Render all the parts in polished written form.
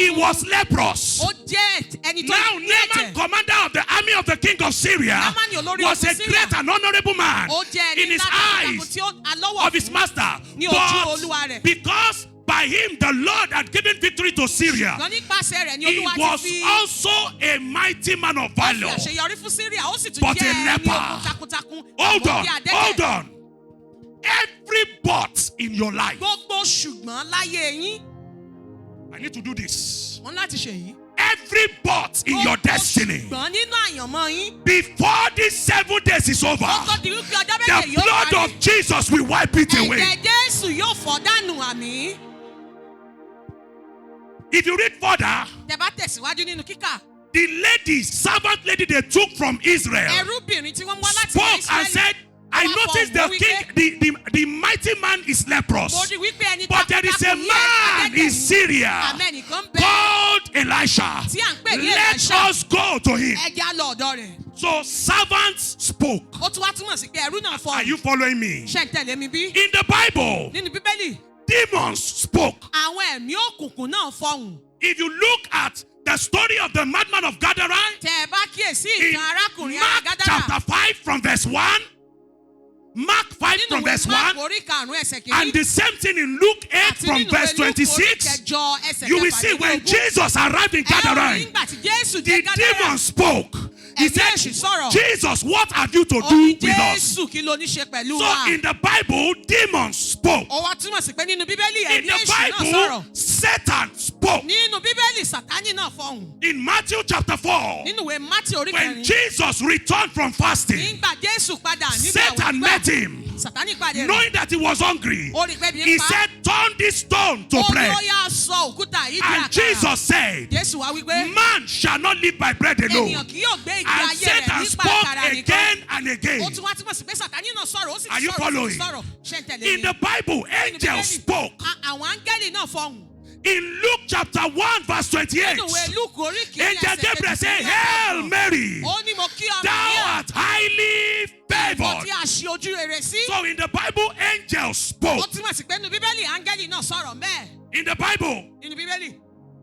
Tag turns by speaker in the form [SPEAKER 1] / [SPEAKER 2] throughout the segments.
[SPEAKER 1] he was leprous.
[SPEAKER 2] Ó jẹ́ ẹni tó
[SPEAKER 1] Now
[SPEAKER 2] ní
[SPEAKER 1] Naaman,
[SPEAKER 2] ẹ̀jẹ̀.
[SPEAKER 1] commander of the army of the king of Syria,
[SPEAKER 2] Námánì olórí
[SPEAKER 1] was
[SPEAKER 2] ogun
[SPEAKER 1] a
[SPEAKER 2] Syria.
[SPEAKER 1] great and honorable man
[SPEAKER 2] Ó jẹ́ ẹni
[SPEAKER 1] in his
[SPEAKER 2] ńlá takuntakun
[SPEAKER 1] eyes
[SPEAKER 2] tí ó alọ́wọ̀
[SPEAKER 1] of his
[SPEAKER 2] fún
[SPEAKER 1] master.
[SPEAKER 2] ní ojú olúwa
[SPEAKER 1] But
[SPEAKER 2] rẹ̀.
[SPEAKER 1] because by him the Lord had given victory to Syria,
[SPEAKER 2] Ṣùgbọ́n nípasẹ̀ rẹ̀ ni
[SPEAKER 1] he
[SPEAKER 2] Olúwa
[SPEAKER 1] was
[SPEAKER 2] ti fi
[SPEAKER 1] also a mighty man of valor.
[SPEAKER 2] àṣeyọrí fún Syria. Ó sì tún
[SPEAKER 1] But
[SPEAKER 2] jẹ́
[SPEAKER 1] a
[SPEAKER 2] ẹni
[SPEAKER 1] leper.
[SPEAKER 2] ogun takuntakun.
[SPEAKER 1] Hold
[SPEAKER 2] Àmọ́
[SPEAKER 1] on,
[SPEAKER 2] bí adẹ́tẹ̀.
[SPEAKER 1] hold on. Every but in your life,
[SPEAKER 2] Gbogbo ṣùgbọ́n láyé yín.
[SPEAKER 1] I need to do this.
[SPEAKER 2] Wọ́n láti ṣe yìí.
[SPEAKER 1] Every but in your destiny,
[SPEAKER 2] Ṣùgbọ́n nínú àyànmọ́ yín.
[SPEAKER 1] before these 7 days is over,
[SPEAKER 2] Ó tó di wípé ọjọ́
[SPEAKER 1] the
[SPEAKER 2] méje yóò
[SPEAKER 1] blood
[SPEAKER 2] parí.
[SPEAKER 1] of Jesus will wipe it away.
[SPEAKER 2] Ẹ̀jẹ̀ Jésù yóò fọ̀ dànù àmì.
[SPEAKER 1] If you read further,
[SPEAKER 2] Tẹ́ bá tẹ̀síwájú nínú kíkà.
[SPEAKER 1] the lady, servant lady they took from Israel,
[SPEAKER 2] Ẹrúbìnrin tí wọ́n mú wá láti
[SPEAKER 1] spoke
[SPEAKER 2] ilẹ̀
[SPEAKER 1] and
[SPEAKER 2] Ísírẹ́lì.
[SPEAKER 1] said, I
[SPEAKER 2] Wọ́n
[SPEAKER 1] noticed
[SPEAKER 2] fọ̀
[SPEAKER 1] the
[SPEAKER 2] wọ́n
[SPEAKER 1] king, the mighty man is leprous.
[SPEAKER 2] Mo rí wípé ẹni
[SPEAKER 1] But there is a
[SPEAKER 2] takuntakun yìí
[SPEAKER 1] man
[SPEAKER 2] ẹ̀jẹ̀
[SPEAKER 1] in
[SPEAKER 2] tẹ̀lé.
[SPEAKER 1] Syria
[SPEAKER 2] Àmẹ́nì kan bẹ́ẹ̀
[SPEAKER 1] called Elisha.
[SPEAKER 2] tí à ń pè ní
[SPEAKER 1] Let
[SPEAKER 2] Èlíṣà.
[SPEAKER 1] us go to him.
[SPEAKER 2] Ẹja lọ ọ̀dọ̀ rẹ̀.
[SPEAKER 1] So servants spoke.
[SPEAKER 2] Ó tún wá túmọ̀ sí pé ẹrú náà
[SPEAKER 1] Are
[SPEAKER 2] fọ̀.
[SPEAKER 1] you following me?
[SPEAKER 2] Ṣé ń tẹ̀lé mi bí?
[SPEAKER 1] In the Bible,
[SPEAKER 2] Nínú Bíbélì,
[SPEAKER 1] demons spoke.
[SPEAKER 2] àwọn ẹ̀mí òkùnkùn náà fọhùn.
[SPEAKER 1] If you look at the story of the madman of Gadara,
[SPEAKER 2] Tẹ́ ẹ bá kíyèsí
[SPEAKER 1] in
[SPEAKER 2] ìtàn arákùnrin
[SPEAKER 1] Mark
[SPEAKER 2] Gádárà.
[SPEAKER 1] chapter 5 from verse 1, Mark 5
[SPEAKER 2] Nínú
[SPEAKER 1] from
[SPEAKER 2] ìwé
[SPEAKER 1] verse
[SPEAKER 2] Máàkù
[SPEAKER 1] 1,
[SPEAKER 2] orí karùn-ún ẹsẹ̀
[SPEAKER 1] and
[SPEAKER 2] kìíní.
[SPEAKER 1] the same thing in Luke 8
[SPEAKER 2] Àti
[SPEAKER 1] from
[SPEAKER 2] nínú
[SPEAKER 1] verse
[SPEAKER 2] ìwé Lúùkù orí
[SPEAKER 1] 26,
[SPEAKER 2] kẹjọ ẹsẹ̀
[SPEAKER 1] you will see when
[SPEAKER 2] kẹfàdínlógún.
[SPEAKER 1] Jesus arrived in Gadara,
[SPEAKER 2] Nígbà tí Jésù
[SPEAKER 1] the
[SPEAKER 2] dé Gádárà.
[SPEAKER 1] demon spoke. He
[SPEAKER 2] Ẹ̀mí
[SPEAKER 1] said,
[SPEAKER 2] èṣù sọ̀rọ̀.
[SPEAKER 1] Jesus, what have you to
[SPEAKER 2] Ó
[SPEAKER 1] do
[SPEAKER 2] ní
[SPEAKER 1] with us?
[SPEAKER 2] Jésù kí ló ní ṣe pẹ̀lú
[SPEAKER 1] So
[SPEAKER 2] wa.
[SPEAKER 1] in the Bible, demons spoke.
[SPEAKER 2] Ó wá túmọ̀ sí pé nínú Bíbélì
[SPEAKER 1] In
[SPEAKER 2] ẹ̀mí
[SPEAKER 1] the
[SPEAKER 2] èṣù náà
[SPEAKER 1] Bible,
[SPEAKER 2] sọ̀rọ̀.
[SPEAKER 1] Satan spoke.
[SPEAKER 2] Nínú Bíbélì Sátánì náà fọhùn.
[SPEAKER 1] In Matthew chapter 4,
[SPEAKER 2] Nínú ìwé Mátì orí
[SPEAKER 1] when
[SPEAKER 2] kẹrin.
[SPEAKER 1] Jesus returned from fasting,
[SPEAKER 2] Nígbà Jésù padà nígbà
[SPEAKER 1] Satan met him,
[SPEAKER 2] Sátánì pàdé rẹ̀.
[SPEAKER 1] knowing that he was hungry.
[SPEAKER 2] Ó rí pé bí
[SPEAKER 1] He
[SPEAKER 2] ń pa.
[SPEAKER 1] said, turn this stone to
[SPEAKER 2] Ó ní
[SPEAKER 1] bread.
[SPEAKER 2] ó yá sọ òkúta yìí di
[SPEAKER 1] And
[SPEAKER 2] àkàrà.
[SPEAKER 1] Jesus said,
[SPEAKER 2] Jésù wá wípé
[SPEAKER 1] man shall not live by bread
[SPEAKER 2] ènìyàn
[SPEAKER 1] alone.
[SPEAKER 2] kì yóò gbé ìgbé
[SPEAKER 1] And
[SPEAKER 2] ayé rẹ̀
[SPEAKER 1] Satan
[SPEAKER 2] nípa
[SPEAKER 1] spoke
[SPEAKER 2] àkàrà nìkan.
[SPEAKER 1] again and again.
[SPEAKER 2] Ó tún wá túmọ̀ sí pé Sátánì náà sọ̀rọ̀, ó sì
[SPEAKER 1] Are you
[SPEAKER 2] sọ̀rọ̀, ó sì
[SPEAKER 1] following?
[SPEAKER 2] sọ̀rọ̀. Ṣé ń tẹ̀lé
[SPEAKER 1] In
[SPEAKER 2] mi?
[SPEAKER 1] the Bible,
[SPEAKER 2] Nínú
[SPEAKER 1] angels
[SPEAKER 2] Bíbélì,
[SPEAKER 1] spoke.
[SPEAKER 2] Àwọn áńgẹ́lì náà fọhùn.
[SPEAKER 1] In Luke chapter 1 verse 28,
[SPEAKER 2] Nínú ìwé Lúùkù orí kìíní
[SPEAKER 1] angel
[SPEAKER 2] ẹsẹ̀
[SPEAKER 1] Gabriel said,
[SPEAKER 2] kejìlélọ́gbọ̀n.
[SPEAKER 1] Hail Mary,
[SPEAKER 2] Ó ní mo kí ọ
[SPEAKER 1] thou
[SPEAKER 2] Màríà,
[SPEAKER 1] art highly
[SPEAKER 2] ìwọ
[SPEAKER 1] favored.
[SPEAKER 2] tí a ṣe ojú rere sí.
[SPEAKER 1] So in the Bible, angels
[SPEAKER 2] Ó
[SPEAKER 1] spoke.
[SPEAKER 2] túmọ̀ sí pé nínú Bíbélì áńgẹ́lì náà sọ̀rọ̀ mẹ́ẹ̀.
[SPEAKER 1] In the Bible,
[SPEAKER 2] Nínú Bíbélì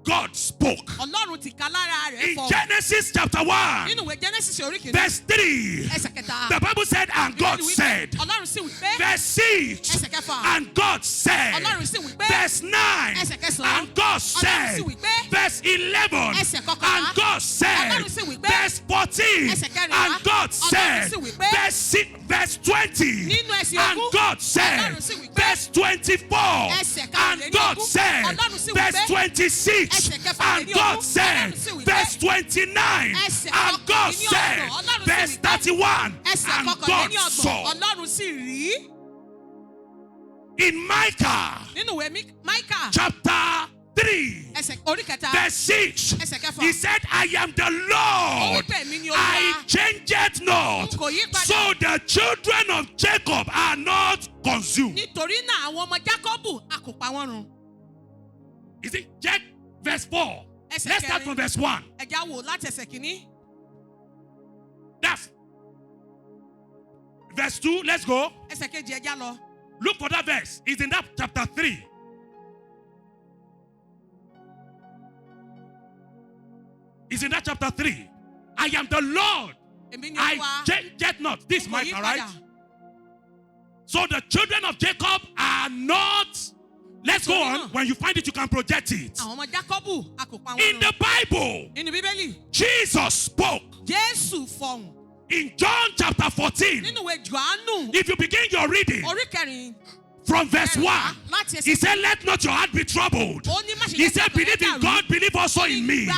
[SPEAKER 1] God spoke.
[SPEAKER 2] Ọlọ́run ti ka lára rẹ̀
[SPEAKER 1] In
[SPEAKER 2] fọhùn.
[SPEAKER 1] Genesis chapter 1,
[SPEAKER 2] Nínú ìwé Genesis orí kìíní
[SPEAKER 1] verse 3,
[SPEAKER 2] ẹsẹ̀ kẹta.
[SPEAKER 1] the Bible said, and God
[SPEAKER 2] Bíbélì wí pé-
[SPEAKER 1] said,
[SPEAKER 2] Ọlọ́run sì wí pé.
[SPEAKER 1] verse 6,
[SPEAKER 2] Ẹsẹ̀ kẹfà.
[SPEAKER 1] and God said,
[SPEAKER 2] Ọlọ́run sì wí pé.
[SPEAKER 1] verse 9,
[SPEAKER 2] Ẹsẹ̀ kẹsàn-án.
[SPEAKER 1] and God
[SPEAKER 2] Ọlọ́run
[SPEAKER 1] said,
[SPEAKER 2] sì wí pé.
[SPEAKER 1] verse 11,
[SPEAKER 2] Ẹsẹ̀ kọkànlá.
[SPEAKER 1] and God said,
[SPEAKER 2] Ọlọ́run sì wí pé.
[SPEAKER 1] verse 14,
[SPEAKER 2] Ẹsẹ̀ kẹrìnlá.
[SPEAKER 1] and God said,
[SPEAKER 2] Ọlọ́run sì wí pé.
[SPEAKER 1] verse 20,
[SPEAKER 2] Nínú ẹsẹ̀
[SPEAKER 1] and
[SPEAKER 2] ogún.
[SPEAKER 1] God said,
[SPEAKER 2] Ọlọ́run sì wí pé.
[SPEAKER 1] verse 24,
[SPEAKER 2] Ẹsẹ̀
[SPEAKER 1] and
[SPEAKER 2] karùnléní
[SPEAKER 1] God
[SPEAKER 2] ogún.
[SPEAKER 1] said,
[SPEAKER 2] Ọlọ́run sì wí
[SPEAKER 1] verse
[SPEAKER 2] pé.
[SPEAKER 1] 26,
[SPEAKER 2] Ẹsẹ̀
[SPEAKER 1] and
[SPEAKER 2] kẹfàléní
[SPEAKER 1] God
[SPEAKER 2] ogún.
[SPEAKER 1] said,
[SPEAKER 2] Ọlọ́run sì wí pé.
[SPEAKER 1] verse 29,
[SPEAKER 2] Ẹsẹ̀
[SPEAKER 1] and God
[SPEAKER 2] kọkànléní
[SPEAKER 1] said,
[SPEAKER 2] ọgbọ̀n. Ọlọ́run sì
[SPEAKER 1] verse
[SPEAKER 2] wí pé.
[SPEAKER 1] 31,
[SPEAKER 2] Ẹsẹ̀
[SPEAKER 1] and God
[SPEAKER 2] kọkànléní ọgbọ̀n.
[SPEAKER 1] saw.
[SPEAKER 2] Ọlọ́run sì rí.
[SPEAKER 1] In Micah
[SPEAKER 2] Nínú ìwé Máíkà
[SPEAKER 1] chapter 3,
[SPEAKER 2] ẹsẹ̀ orí kẹta
[SPEAKER 1] verse 6,
[SPEAKER 2] ẹsẹ̀ kẹfà.
[SPEAKER 1] he said, I am the Lord,
[SPEAKER 2] Ó wí pé èmi ni Olúwa.
[SPEAKER 1] I changeth not,
[SPEAKER 2] N kò yí padà.
[SPEAKER 1] so the children of Jacob are not consumed.
[SPEAKER 2] Nítorí náà àwọn ọmọ Jákọ́bù a kò pa wọ́n run.
[SPEAKER 1] You see, check verse 4.
[SPEAKER 2] Ẹsẹ̀
[SPEAKER 1] Let's start
[SPEAKER 2] kẹrin.
[SPEAKER 1] from verse 1.
[SPEAKER 2] Ẹja wò láti ẹsẹ̀ kìíní.
[SPEAKER 1] That's verse 2. Let's go.
[SPEAKER 2] Ẹsẹ̀ kejì ẹja lọ.
[SPEAKER 1] Look for that verse. It's in that chapter 3. It's in that chapter 3. I am the Lord.
[SPEAKER 2] Èmi ni
[SPEAKER 1] I
[SPEAKER 2] Olúwa.
[SPEAKER 1] changeth not. This
[SPEAKER 2] N kò
[SPEAKER 1] might
[SPEAKER 2] yí
[SPEAKER 1] all
[SPEAKER 2] padà.
[SPEAKER 1] right. So the children of Jacob are not. Let's go on. When you find it, you can project it.
[SPEAKER 2] Àwọn ọmọ Jákọ́bù a kò pa wọ́n
[SPEAKER 1] In
[SPEAKER 2] run.
[SPEAKER 1] the Bible,
[SPEAKER 2] Nínú Bíbélì,
[SPEAKER 1] Jesus spoke.
[SPEAKER 2] Jésù fọhùn.
[SPEAKER 1] In John chapter 14,
[SPEAKER 2] Nínú ìwé Jòhánù
[SPEAKER 1] if you begin your reading
[SPEAKER 2] orí kẹrin.
[SPEAKER 1] from verse 1,
[SPEAKER 2] Láti
[SPEAKER 1] he
[SPEAKER 2] ẹsẹ̀
[SPEAKER 1] said, let not your heart be troubled.
[SPEAKER 2] ó ní má ṣe
[SPEAKER 1] He
[SPEAKER 2] jẹ́ kí
[SPEAKER 1] said,
[SPEAKER 2] ọkàn
[SPEAKER 1] believe
[SPEAKER 2] rẹ
[SPEAKER 1] in
[SPEAKER 2] dàrú.
[SPEAKER 1] God, believe also in me.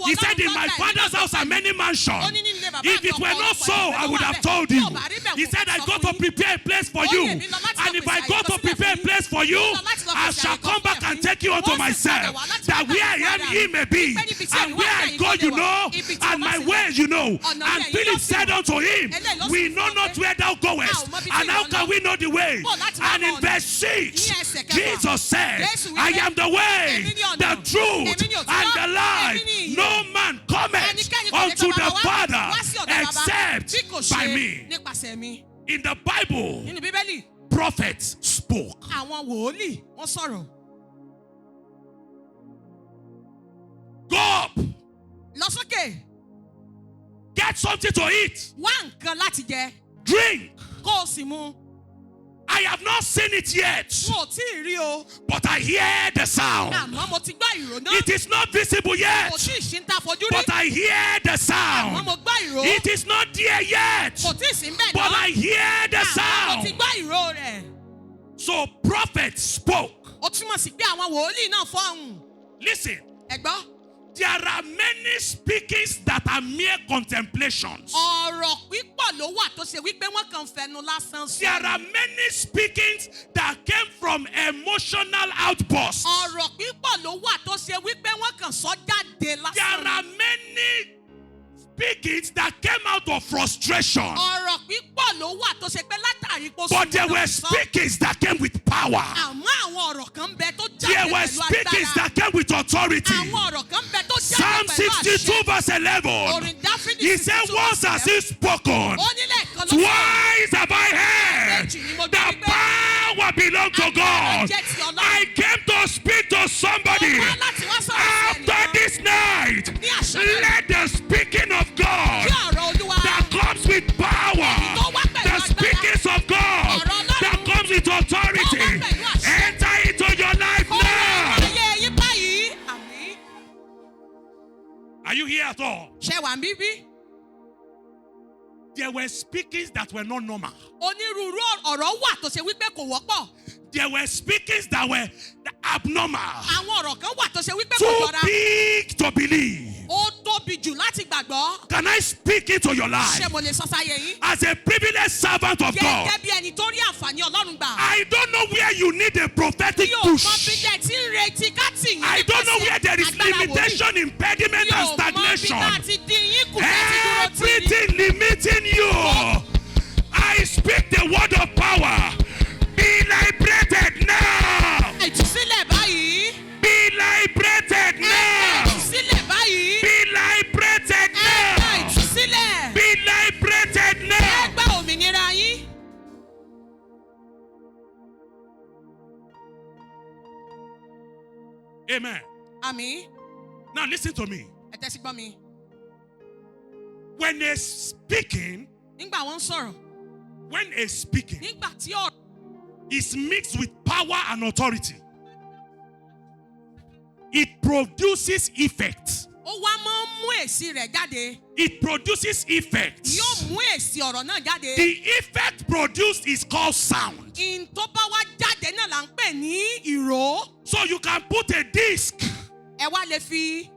[SPEAKER 1] He said, in my father's house are many mansions.
[SPEAKER 2] Ó ní nínú ilé bàbá
[SPEAKER 1] If
[SPEAKER 2] mi
[SPEAKER 1] it were
[SPEAKER 2] ọ̀pọ̀
[SPEAKER 1] not so,
[SPEAKER 2] ọ̀pọ̀
[SPEAKER 1] I would
[SPEAKER 2] ìwé
[SPEAKER 1] have
[SPEAKER 2] ló wà
[SPEAKER 1] told
[SPEAKER 2] bẹ́ẹ̀.
[SPEAKER 1] you.
[SPEAKER 2] Bí ò bá rí bẹ́ẹ̀,
[SPEAKER 1] He
[SPEAKER 2] mo
[SPEAKER 1] said,
[SPEAKER 2] kò
[SPEAKER 1] I
[SPEAKER 2] sọ
[SPEAKER 1] go
[SPEAKER 2] fún
[SPEAKER 1] to
[SPEAKER 2] yín.
[SPEAKER 1] prepare a place for
[SPEAKER 2] Ó ní
[SPEAKER 1] you.
[SPEAKER 2] èmi lọ láti
[SPEAKER 1] And
[SPEAKER 2] lọ
[SPEAKER 1] if I
[SPEAKER 2] pèsè
[SPEAKER 1] go
[SPEAKER 2] àyè
[SPEAKER 1] to
[SPEAKER 2] kan sílẹ̀
[SPEAKER 1] prepare a
[SPEAKER 2] fún
[SPEAKER 1] place for you,
[SPEAKER 2] Mo lọ láti lọ
[SPEAKER 1] I
[SPEAKER 2] pèsè
[SPEAKER 1] shall
[SPEAKER 2] àyè kan
[SPEAKER 1] come back
[SPEAKER 2] sílẹ̀
[SPEAKER 1] and
[SPEAKER 2] fún
[SPEAKER 1] take you
[SPEAKER 2] yín.
[SPEAKER 1] unto
[SPEAKER 2] Mo sì
[SPEAKER 1] myself,
[SPEAKER 2] padà wá láti
[SPEAKER 1] that
[SPEAKER 2] wá
[SPEAKER 1] where
[SPEAKER 2] bá
[SPEAKER 1] I
[SPEAKER 2] yín
[SPEAKER 1] am,
[SPEAKER 2] padà.
[SPEAKER 1] ye may be.
[SPEAKER 2] Pé níbi tí
[SPEAKER 1] And
[SPEAKER 2] ẹ̀yin
[SPEAKER 1] where
[SPEAKER 2] wá
[SPEAKER 1] I
[SPEAKER 2] bẹ̀
[SPEAKER 1] go,
[SPEAKER 2] yín
[SPEAKER 1] you
[SPEAKER 2] lè wà.
[SPEAKER 1] know,
[SPEAKER 2] Ibi tí
[SPEAKER 1] and
[SPEAKER 2] mo bá
[SPEAKER 1] my
[SPEAKER 2] sì
[SPEAKER 1] ways, you know.
[SPEAKER 2] Ọ̀nà
[SPEAKER 1] And
[SPEAKER 2] bí ẹ̀yin
[SPEAKER 1] Philip
[SPEAKER 2] lọ sí
[SPEAKER 1] said
[SPEAKER 2] wọn.
[SPEAKER 1] unto him,
[SPEAKER 2] Eléyìí ló
[SPEAKER 1] we
[SPEAKER 2] sì
[SPEAKER 1] know
[SPEAKER 2] fún
[SPEAKER 1] not
[SPEAKER 2] pé
[SPEAKER 1] where thou
[SPEAKER 2] a
[SPEAKER 1] goest,
[SPEAKER 2] ò mọ ibi tí
[SPEAKER 1] and how
[SPEAKER 2] ìwọ
[SPEAKER 1] can
[SPEAKER 2] lọ.
[SPEAKER 1] we know the way?
[SPEAKER 2] Bó láti wá
[SPEAKER 1] And
[SPEAKER 2] mọ
[SPEAKER 1] in
[SPEAKER 2] ọ̀nà.
[SPEAKER 1] verse 6,
[SPEAKER 2] Ní ẹsẹ̀ kẹfà.
[SPEAKER 1] Jesus said,
[SPEAKER 2] Jésù wí
[SPEAKER 1] I
[SPEAKER 2] pé,
[SPEAKER 1] am the way,
[SPEAKER 2] èmi ni ọ̀nà,
[SPEAKER 1] the truth,
[SPEAKER 2] èmi ni òtítọ́,
[SPEAKER 1] and the life.
[SPEAKER 2] èmi ni ìyè.
[SPEAKER 1] No man cometh
[SPEAKER 2] Ẹnikẹ́ni kò lè
[SPEAKER 1] unto
[SPEAKER 2] tọ̀
[SPEAKER 1] the
[SPEAKER 2] bàbá wá
[SPEAKER 1] Father
[SPEAKER 2] sí ọ̀dọ̀ bàbá
[SPEAKER 1] except
[SPEAKER 2] bí kò
[SPEAKER 1] by
[SPEAKER 2] ṣe
[SPEAKER 1] me.
[SPEAKER 2] nípasẹ̀ mi.
[SPEAKER 1] In the Bible,
[SPEAKER 2] Nínú Bíbélì,
[SPEAKER 1] prophets spoke.
[SPEAKER 2] àwọn wòlíì wọ́n sọ̀rọ̀. lọ sókè.
[SPEAKER 1] Get something to eat.
[SPEAKER 2] Wá nǹkan láti jẹ.
[SPEAKER 1] Drink.
[SPEAKER 2] Kó o sì mu.
[SPEAKER 1] I have not seen it yet,
[SPEAKER 2] Mo ò tí ì rí o.
[SPEAKER 1] but I hear the sound.
[SPEAKER 2] Àmọ́ mo ti gbọ́ ìró náà.
[SPEAKER 1] It is not visible yet,
[SPEAKER 2] Kò tí ì sí ń ta fojú rí.
[SPEAKER 1] but I hear the
[SPEAKER 2] Àmọ́
[SPEAKER 1] sound.
[SPEAKER 2] mo gbọ́ ìró.
[SPEAKER 1] It is not there yet,
[SPEAKER 2] Kò tí ì sí ń bẹ̀
[SPEAKER 1] but
[SPEAKER 2] náà.
[SPEAKER 1] I hear the
[SPEAKER 2] Àmọ́ mo ti
[SPEAKER 1] sound.
[SPEAKER 2] gbọ́ ìró rẹ̀.
[SPEAKER 1] So prophets spoke.
[SPEAKER 2] Ó túmọ̀ sí pé àwọn wòlíì náà fọ́hùn.
[SPEAKER 1] Listen,
[SPEAKER 2] Ẹ gbọ́.
[SPEAKER 1] there are many speakings that are mere contemplations.
[SPEAKER 2] Ọ̀rọ̀ pípọ̀ ló wà tó ṣe wípé wọ́n kàn fẹnu lásán sọ.
[SPEAKER 1] There are many speakings that came from emotional outbursts.
[SPEAKER 2] Ọ̀rọ̀ pípọ̀ ló wà tó ṣe wípé wọ́n kàn sọ jáde
[SPEAKER 1] There
[SPEAKER 2] lásán.
[SPEAKER 1] are many speakings that came out of frustration.
[SPEAKER 2] Ọ̀rọ̀ pípọ̀ ló wà tó ṣe pé látàrí kó
[SPEAKER 1] But there
[SPEAKER 2] sùn
[SPEAKER 1] were
[SPEAKER 2] lọ́sàn.
[SPEAKER 1] speakings that came with power.
[SPEAKER 2] Àmọ́ àwọn ọ̀rọ̀ kan ń bẹ tó
[SPEAKER 1] There
[SPEAKER 2] jáde
[SPEAKER 1] were
[SPEAKER 2] pẹ̀lú
[SPEAKER 1] speakings
[SPEAKER 2] agbára.
[SPEAKER 1] that came with authority.
[SPEAKER 2] Àwọn ọ̀rọ̀ kan ń bẹ tó jáde
[SPEAKER 1] Psalm
[SPEAKER 2] pẹ̀lú
[SPEAKER 1] 62
[SPEAKER 2] àṣẹ.
[SPEAKER 1] verse 11.
[SPEAKER 2] Orin Dáfídì
[SPEAKER 1] He said,
[SPEAKER 2] 62
[SPEAKER 1] once has he spoken,
[SPEAKER 2] Ó nílẹ̀ kan ló sọ.
[SPEAKER 1] twice have I heard.
[SPEAKER 2] Méjì ni mo gbọ́
[SPEAKER 1] The
[SPEAKER 2] wípé
[SPEAKER 1] power belongs to
[SPEAKER 2] agbára
[SPEAKER 1] God.
[SPEAKER 2] jẹ́ ti Ọlọ́run.
[SPEAKER 1] I came to speak to somebody.
[SPEAKER 2] Mo wá láti wá sọ̀rọ̀ sí
[SPEAKER 1] After
[SPEAKER 2] ẹnìkan.
[SPEAKER 1] this night,
[SPEAKER 2] Ní àṣálẹ́
[SPEAKER 1] let the speaking of God
[SPEAKER 2] Kí ọ̀rọ̀ Olúwa
[SPEAKER 1] that comes with power,
[SPEAKER 2] tó wá pẹ̀lú
[SPEAKER 1] the
[SPEAKER 2] agbára.
[SPEAKER 1] speakings of God
[SPEAKER 2] Ọ̀rọ̀ Ọlọ́run
[SPEAKER 1] that comes with authority,
[SPEAKER 2] tó wá pẹ̀lú àṣẹ.
[SPEAKER 1] enter into your life
[SPEAKER 2] kó wá
[SPEAKER 1] now.
[SPEAKER 2] ayé yín báyìí. Àmín.
[SPEAKER 1] Are you here at all?
[SPEAKER 2] Ṣé wà ń bíbí?
[SPEAKER 1] There were speakings that were not normal.
[SPEAKER 2] Onírúurú ọ̀rọ̀ wà tó ṣe wípé kò wọ́pọ̀.
[SPEAKER 1] There were speakings that were abnormal.
[SPEAKER 2] Àwọn ọ̀rọ̀ kan wà tó ṣe wípé kò
[SPEAKER 1] Too
[SPEAKER 2] jọra.
[SPEAKER 1] big to believe.
[SPEAKER 2] Ó tóbi jù láti gbàgbọ́.
[SPEAKER 1] Can I speak into your life?
[SPEAKER 2] Ṣé mo lè sọ sáyé yín?
[SPEAKER 1] As a privileged servant of God,
[SPEAKER 2] Gẹ́gẹ́ bí ẹni tó rí àǹfààní Ọlọ́run gbà.
[SPEAKER 1] I don't know where you need a prophetic
[SPEAKER 2] Yóò mọ bí
[SPEAKER 1] push.
[SPEAKER 2] jẹ́ tí ń retí ká tì yín.
[SPEAKER 1] I don't know where there is
[SPEAKER 2] Agbára wòlíì.
[SPEAKER 1] limitation, impediment, and
[SPEAKER 2] Yóò mọ bí
[SPEAKER 1] stagnation.
[SPEAKER 2] ká ti dín yín kù tẹ́ ti dúró tì yín.
[SPEAKER 1] Everything limiting you. I speak the word of power. Be liberated now.
[SPEAKER 2] Ìtúsílẹ̀ báyìí.
[SPEAKER 1] Be liberated now.
[SPEAKER 2] Ìtúsílẹ̀ báyìí.
[SPEAKER 1] Be liberated
[SPEAKER 2] Ẹgbẹ́
[SPEAKER 1] now.
[SPEAKER 2] ìtúsílẹ̀.
[SPEAKER 1] Be liberated now.
[SPEAKER 2] Ẹgbẹ́ òmìnira yín.
[SPEAKER 1] Amen.
[SPEAKER 2] Àmín.
[SPEAKER 1] Now listen to me.
[SPEAKER 2] Ẹ tẹ́sí gbọ́ mi.
[SPEAKER 1] When a speaking,
[SPEAKER 2] Nígbà wọ́n ń sọ̀rọ̀.
[SPEAKER 1] when a speaking
[SPEAKER 2] Nígbà tí ọ̀rọ̀
[SPEAKER 1] is mixed with power and authority, it produces effect.
[SPEAKER 2] ó wá máa ń mú èsì rẹ̀ jáde.
[SPEAKER 1] It produces effect.
[SPEAKER 2] Yóò mú èsì ọ̀rọ̀ náà jáde.
[SPEAKER 1] The effect produced is called sound.
[SPEAKER 2] Ìyìn tó bá wá jáde náà là ń pè ní ìró.
[SPEAKER 1] So you can put a disc,
[SPEAKER 2] Ẹ wá lè fi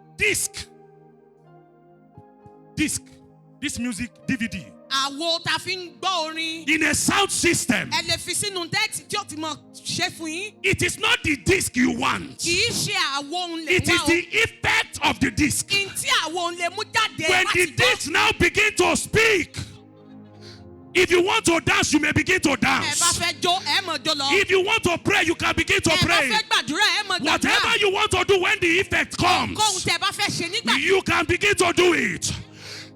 [SPEAKER 1] this music DVD
[SPEAKER 2] àwo tá a fi ń gbọ́ orin.
[SPEAKER 1] in a sound system.
[SPEAKER 2] Ẹ lè fi sínú dẹ́ẹ̀tì tí ó ti mọ̀ ṣe fún yín.
[SPEAKER 1] It is not the disc you want.
[SPEAKER 2] Kì í ṣe àwo òun lè
[SPEAKER 1] It
[SPEAKER 2] wá
[SPEAKER 1] is
[SPEAKER 2] o.
[SPEAKER 1] the effect of the disc.
[SPEAKER 2] Ìyìn tí àwo òun lè mú jáde
[SPEAKER 1] When the
[SPEAKER 2] láti gbọ́.
[SPEAKER 1] disc now begin to speak, if you want to dance, you may begin to
[SPEAKER 2] Ẹ bá
[SPEAKER 1] dance.
[SPEAKER 2] fẹ́ jó ẹ mọ̀ jó lọ.
[SPEAKER 1] If you want to pray, you can begin to
[SPEAKER 2] Ẹ bá
[SPEAKER 1] pray.
[SPEAKER 2] fẹ́ gbàdúrà ẹ mọ̀ gbàdúrà.
[SPEAKER 1] Whatever you want to do when the effect comes,
[SPEAKER 2] Kóhun tẹ bá fẹ́ ṣe nígbà tí
[SPEAKER 1] you can begin to do it.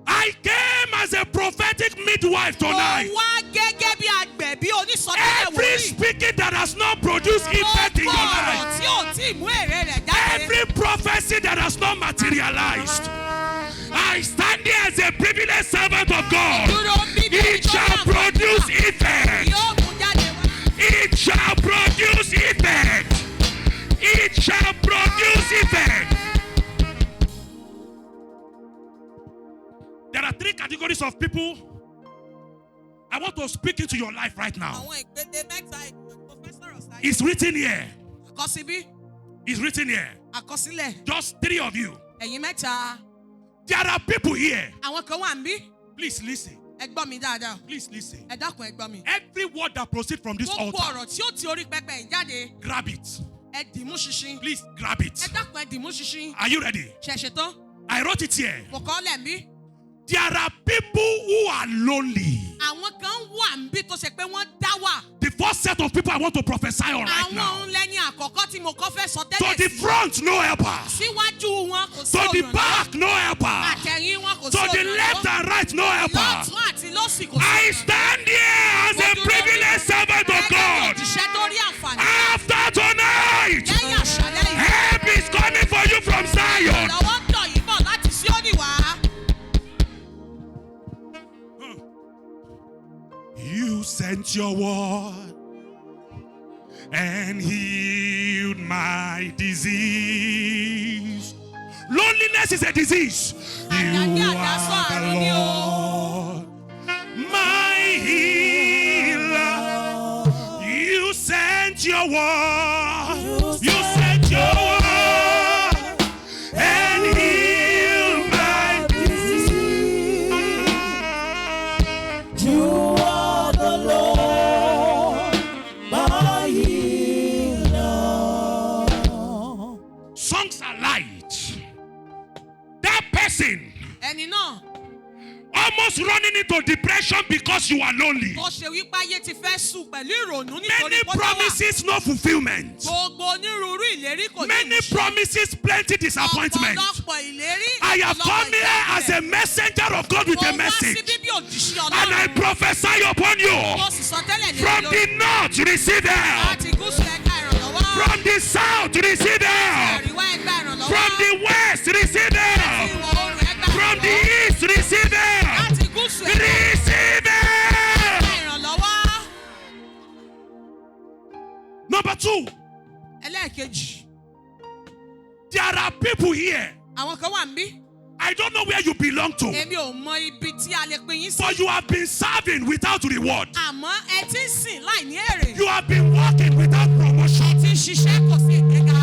[SPEAKER 1] I came as a prophetic midwife
[SPEAKER 2] mo
[SPEAKER 1] tonight.
[SPEAKER 2] wá gẹ́gẹ́ bí agbẹ̀bí onísọtẹ́lẹ̀
[SPEAKER 1] Every
[SPEAKER 2] wòlíì.
[SPEAKER 1] speaking that has not produced effect in your
[SPEAKER 2] Gbogbo ọ̀rọ̀
[SPEAKER 1] life,
[SPEAKER 2] tí ò tí ì mú èrè rẹ̀ jáde.
[SPEAKER 1] every prophecy that has not materialized, I stand here as a privileged servant of God.
[SPEAKER 2] Dúró bí
[SPEAKER 1] It shall produce effect.
[SPEAKER 2] yóò mú jáde wá.
[SPEAKER 1] It shall produce effect. It shall produce effect. There are three categories of people I want to speak into your life right now.
[SPEAKER 2] Àwọn ìpele mẹ́ta ènìyàn tó fẹ́ sọ̀rọ̀ sáyé.
[SPEAKER 1] It's written here.
[SPEAKER 2] Àkọsíbí,
[SPEAKER 1] It's written here.
[SPEAKER 2] àkọsílẹ̀,
[SPEAKER 1] Just three of you.
[SPEAKER 2] ẹ̀yin mẹ́ta.
[SPEAKER 1] There are people here.
[SPEAKER 2] Àwọn kan wà ń bí.
[SPEAKER 1] Please listen.
[SPEAKER 2] Ẹ gbọ́ mi dáadáa.
[SPEAKER 1] Please listen.
[SPEAKER 2] Ẹ dákun ẹ gbọ́ mi.
[SPEAKER 1] Every word that proceeds from this
[SPEAKER 2] Gbogbo
[SPEAKER 1] altar,
[SPEAKER 2] ọ̀rọ̀ tí ó ti orí pẹpẹ yìí jáde.
[SPEAKER 1] grab it.
[SPEAKER 2] Ẹ dìímú ṣinṣin.
[SPEAKER 1] Please grab it.
[SPEAKER 2] Ẹ dákun ẹ dìímú ṣinṣin.
[SPEAKER 1] Are you ready?
[SPEAKER 2] Ṣẹ̀ṣẹ̀ tán.
[SPEAKER 1] I wrote it here.
[SPEAKER 2] Mo kọ́ lẹ̀ ń bí.
[SPEAKER 1] There are people who are lonely.
[SPEAKER 2] Àwọn kan wà ń bí tó ṣe pé wọ́n dá wà.
[SPEAKER 1] The first set of people I want to prophesy on right
[SPEAKER 2] Àwọn
[SPEAKER 1] now.
[SPEAKER 2] òun lẹ́ni àkọ́kọ́ tí mo kọ́ fẹ́ sọ
[SPEAKER 1] To
[SPEAKER 2] tẹ́lẹ̀
[SPEAKER 1] the
[SPEAKER 2] sí.
[SPEAKER 1] front, no helper.
[SPEAKER 2] Síwájú wọn kò sí
[SPEAKER 1] To the
[SPEAKER 2] olùrànlọ́wọ́.
[SPEAKER 1] back, no helper.
[SPEAKER 2] Àtẹ̀yìn wọn kò sí
[SPEAKER 1] To the left and right, no helper.
[SPEAKER 2] Lọ́tún àti lọ́sì kò sí
[SPEAKER 1] I stand here as a privileged servant of God.
[SPEAKER 2] Òjíṣẹ́ tó rí àǹfààní.
[SPEAKER 1] After tonight,
[SPEAKER 2] Lẹ́yìn àṣálẹ́ yìí.
[SPEAKER 1] help is coming for you from Zion.
[SPEAKER 2] Ìrànlọ́wọ́ ń tọ̀ yìí bọ̀ láti Síónì wá.
[SPEAKER 1] your word and healed my disease. Loneliness is a disease. You are the Lord, my healer. You sent your word. You sent your word and healed my disease.
[SPEAKER 3] You are the Lord, my healer.
[SPEAKER 1] Songs are light. That person
[SPEAKER 2] ẹni náà
[SPEAKER 1] almost running into depression because you are lonely.
[SPEAKER 2] tó ṣe wípé ayé ti fẹ́ sùn pẹ̀lú ìrònú nítorí
[SPEAKER 1] Many
[SPEAKER 2] pé ó wà.
[SPEAKER 1] promises, no fulfillment.
[SPEAKER 2] Gbogbo onírúurú ìlérí kò ní
[SPEAKER 1] Many
[SPEAKER 2] ìmúṣẹ.
[SPEAKER 1] promises, plenty disappointment.
[SPEAKER 2] Ọ̀pọ̀lọpọ̀ ìlérí.
[SPEAKER 1] I have
[SPEAKER 2] ọ̀pọ̀lọpọ̀
[SPEAKER 1] come here as a messenger of God with
[SPEAKER 2] Mo
[SPEAKER 1] a
[SPEAKER 2] wá sí
[SPEAKER 1] message,
[SPEAKER 2] bíbí òjíṣẹ́
[SPEAKER 1] and I
[SPEAKER 2] Ọlọ́run.
[SPEAKER 1] prophesy upon you.
[SPEAKER 2] Mo sì sọ tẹ́lẹ̀ ní
[SPEAKER 1] From the north, receive help.
[SPEAKER 2] Láti gúúsù ẹ̀ka ìrànlọ́wọ́.
[SPEAKER 1] From the south, receive help.
[SPEAKER 2] Àríwá ẹgbẹ́ ìrànlọ́wọ́.
[SPEAKER 1] From the west, receive
[SPEAKER 2] Láti
[SPEAKER 1] help.
[SPEAKER 2] ìwọ̀ oòrùn ẹgbẹ́
[SPEAKER 1] From the
[SPEAKER 2] ìrànlọ́wọ́.
[SPEAKER 1] east, receive help.
[SPEAKER 2] Láti gúúsù ẹgbẹ́
[SPEAKER 1] Receive help.
[SPEAKER 2] ìrànlọ́wọ́.
[SPEAKER 1] Number 2,
[SPEAKER 2] Ẹlẹ́ẹ̀kejì.
[SPEAKER 1] there are people here.
[SPEAKER 2] Àwọn kan wà níbí.
[SPEAKER 1] I don't know where you belong to,
[SPEAKER 2] Èmi ò mọ ibi tí a lè pín yín sí.
[SPEAKER 1] but you have been serving without reward.
[SPEAKER 2] Àmọ́ ẹ ti ń sìn láì ní èrè.
[SPEAKER 1] You have been working without promotion.
[SPEAKER 2] Ti ń ṣiṣẹ́ kò sí ìgbéga.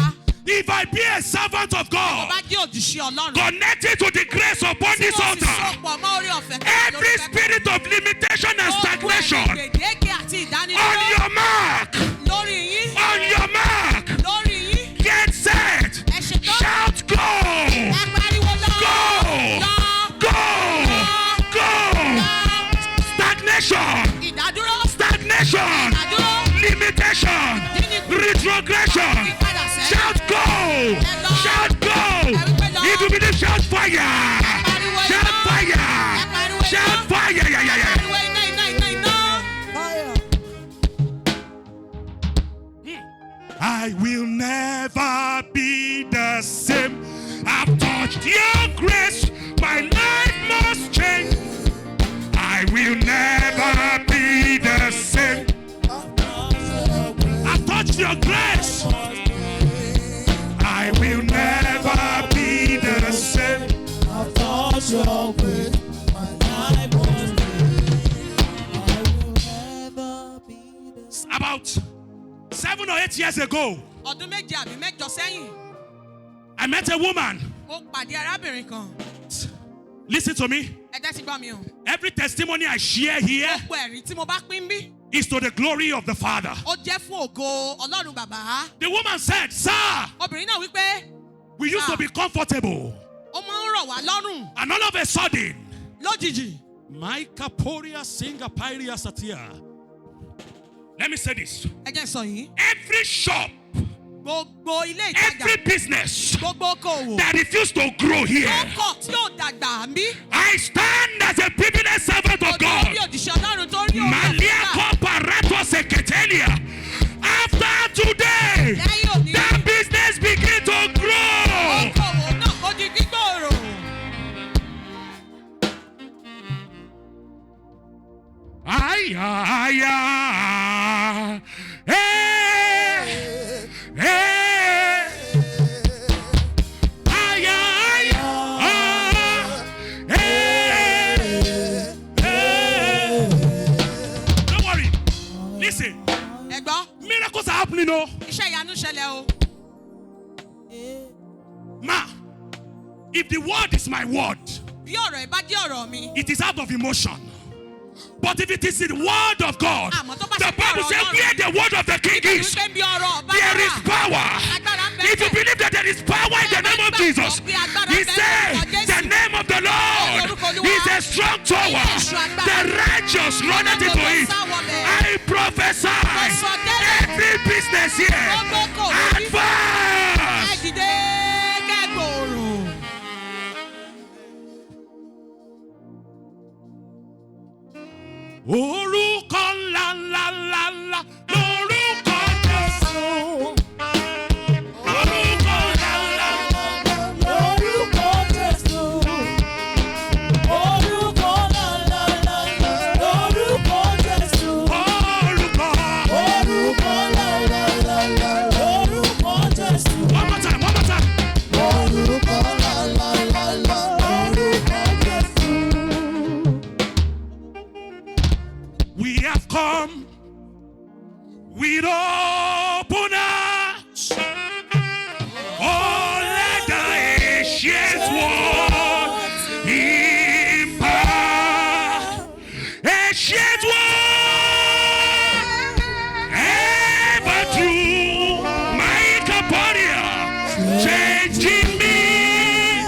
[SPEAKER 1] If I be a servant of
[SPEAKER 2] Tó
[SPEAKER 1] God,
[SPEAKER 2] bá jẹ́ òjíṣẹ́ Ọlọ́run.
[SPEAKER 1] connected to the grace upon
[SPEAKER 2] Tí
[SPEAKER 1] this
[SPEAKER 2] mo sì
[SPEAKER 1] altar,
[SPEAKER 2] sopọ̀ mọ́ orí ọ̀fẹ́ kan
[SPEAKER 1] every
[SPEAKER 2] lórí pẹpẹ.
[SPEAKER 1] spirit of limitation and stagnation,
[SPEAKER 2] Gbèdéke àti
[SPEAKER 1] on
[SPEAKER 2] ìdánidúró
[SPEAKER 1] your mark,
[SPEAKER 2] lórí yín.
[SPEAKER 1] on your mark,
[SPEAKER 2] Lórí yín.
[SPEAKER 1] get set,
[SPEAKER 2] Ẹ ṣetán.
[SPEAKER 1] shout go,
[SPEAKER 2] Ẹ pariwo lọ.
[SPEAKER 1] go,
[SPEAKER 2] Lọ.
[SPEAKER 1] go, go, stagnation,
[SPEAKER 2] Ìdádúró.
[SPEAKER 1] stagnation,
[SPEAKER 2] Ìdádúró.
[SPEAKER 1] limitation, retrogression,
[SPEAKER 2] Ìpadà sẹ́yìn.
[SPEAKER 1] shout go, shout go, if you believe, shout fire, shout fire, shout fire, yeah, yeah, yeah.
[SPEAKER 2] Pariwo iná iná iná iná.
[SPEAKER 3] Fire.
[SPEAKER 1] I will never be the same. I've touched your grace, my life must change. I will never be the same. I've touched your grace. I will never be the same.
[SPEAKER 3] I've touched your grace, my life was changed. I will never be the same.
[SPEAKER 1] About 7 or 8 years ago,
[SPEAKER 2] Ọdún méje àbí mẹ́jọ sẹ́yìn,
[SPEAKER 1] I met a woman.
[SPEAKER 2] mo pàdé arábìnrin kan.
[SPEAKER 1] Listen to me.
[SPEAKER 2] Ẹ jẹ́ ti gbọ́ mi o.
[SPEAKER 1] Every testimony I share here
[SPEAKER 2] Gbogbo ẹ̀rí tí mo bá pín bí,
[SPEAKER 1] is to the glory of the Father.
[SPEAKER 2] ó jẹ́ fún ògo Ọlọ́run bàbá.
[SPEAKER 1] The woman said, Sir,
[SPEAKER 2] Obìnrin náà wípé
[SPEAKER 1] we used to be comfortable.
[SPEAKER 2] ó máa ń rọ̀ wá lọ́rùn
[SPEAKER 1] And all of a sudden,
[SPEAKER 2] lójijì.
[SPEAKER 1] let me say this.
[SPEAKER 2] Ẹ jẹ́ sọ yìí.
[SPEAKER 1] Every shop,
[SPEAKER 2] Gbogbo ilé ìtajà,
[SPEAKER 1] every business
[SPEAKER 2] gbogbo okòwò,
[SPEAKER 1] that refused to grow here,
[SPEAKER 2] ọkọ̀ tí ò dàgbà ń bí.
[SPEAKER 1] I stand as a privileged servant of
[SPEAKER 2] Ojú
[SPEAKER 1] God.
[SPEAKER 2] bí òjíṣẹ́ Ọlọ́run tó rí òun
[SPEAKER 1] Malia
[SPEAKER 2] ọ̀fẹ́ gbà.
[SPEAKER 1] Comparato Seketelia. After today,
[SPEAKER 2] Lẹ́yìn òní,
[SPEAKER 1] that business begin to grow.
[SPEAKER 2] okòwò náà kó di gbígbòòrò.
[SPEAKER 1] Aya, eh, eh, aya, eh. Don't worry. Listen,
[SPEAKER 2] Ẹ gbọ́,
[SPEAKER 1] miracles are happening, oh.
[SPEAKER 2] iṣẹ́ ìyanu ṣẹlẹ̀ o.
[SPEAKER 1] Ma, if the word is my word,
[SPEAKER 2] Bí ọ̀rọ̀ ẹ bá jẹ́ ọ̀rọ̀ mi,
[SPEAKER 1] it is out of emotion. But if it is the word of God,
[SPEAKER 2] Àmọ́ tó bá
[SPEAKER 1] the
[SPEAKER 2] ṣe pé
[SPEAKER 1] Bible
[SPEAKER 2] ọ̀rọ̀
[SPEAKER 1] says,
[SPEAKER 2] Ọlọ́run
[SPEAKER 1] where the word of the king
[SPEAKER 2] Bíbélì
[SPEAKER 1] is,
[SPEAKER 2] wípé bí ọ̀rọ̀ ọba
[SPEAKER 1] there
[SPEAKER 2] wà,
[SPEAKER 1] is power.
[SPEAKER 2] agbára ń bẹ
[SPEAKER 1] If you
[SPEAKER 2] bẹ́ẹ̀.
[SPEAKER 1] believe that there is power in the name of Jesus, he said, the name of the Lord is a strong tower. The righteous run into it. I prophesy every business here,
[SPEAKER 2] Ẹ
[SPEAKER 1] advance.
[SPEAKER 2] dìde kẹ́gbòòrò.
[SPEAKER 1] Orúkọ ńlá ńlá ńlá ńlá lórúkọ Jésù. Orúkọ ńlá ńlá
[SPEAKER 3] Lórúkọ Jésù. Orúkọ ńlá ńlá ńlá. Lórúkọ Jésù.
[SPEAKER 1] orúkọ changing me.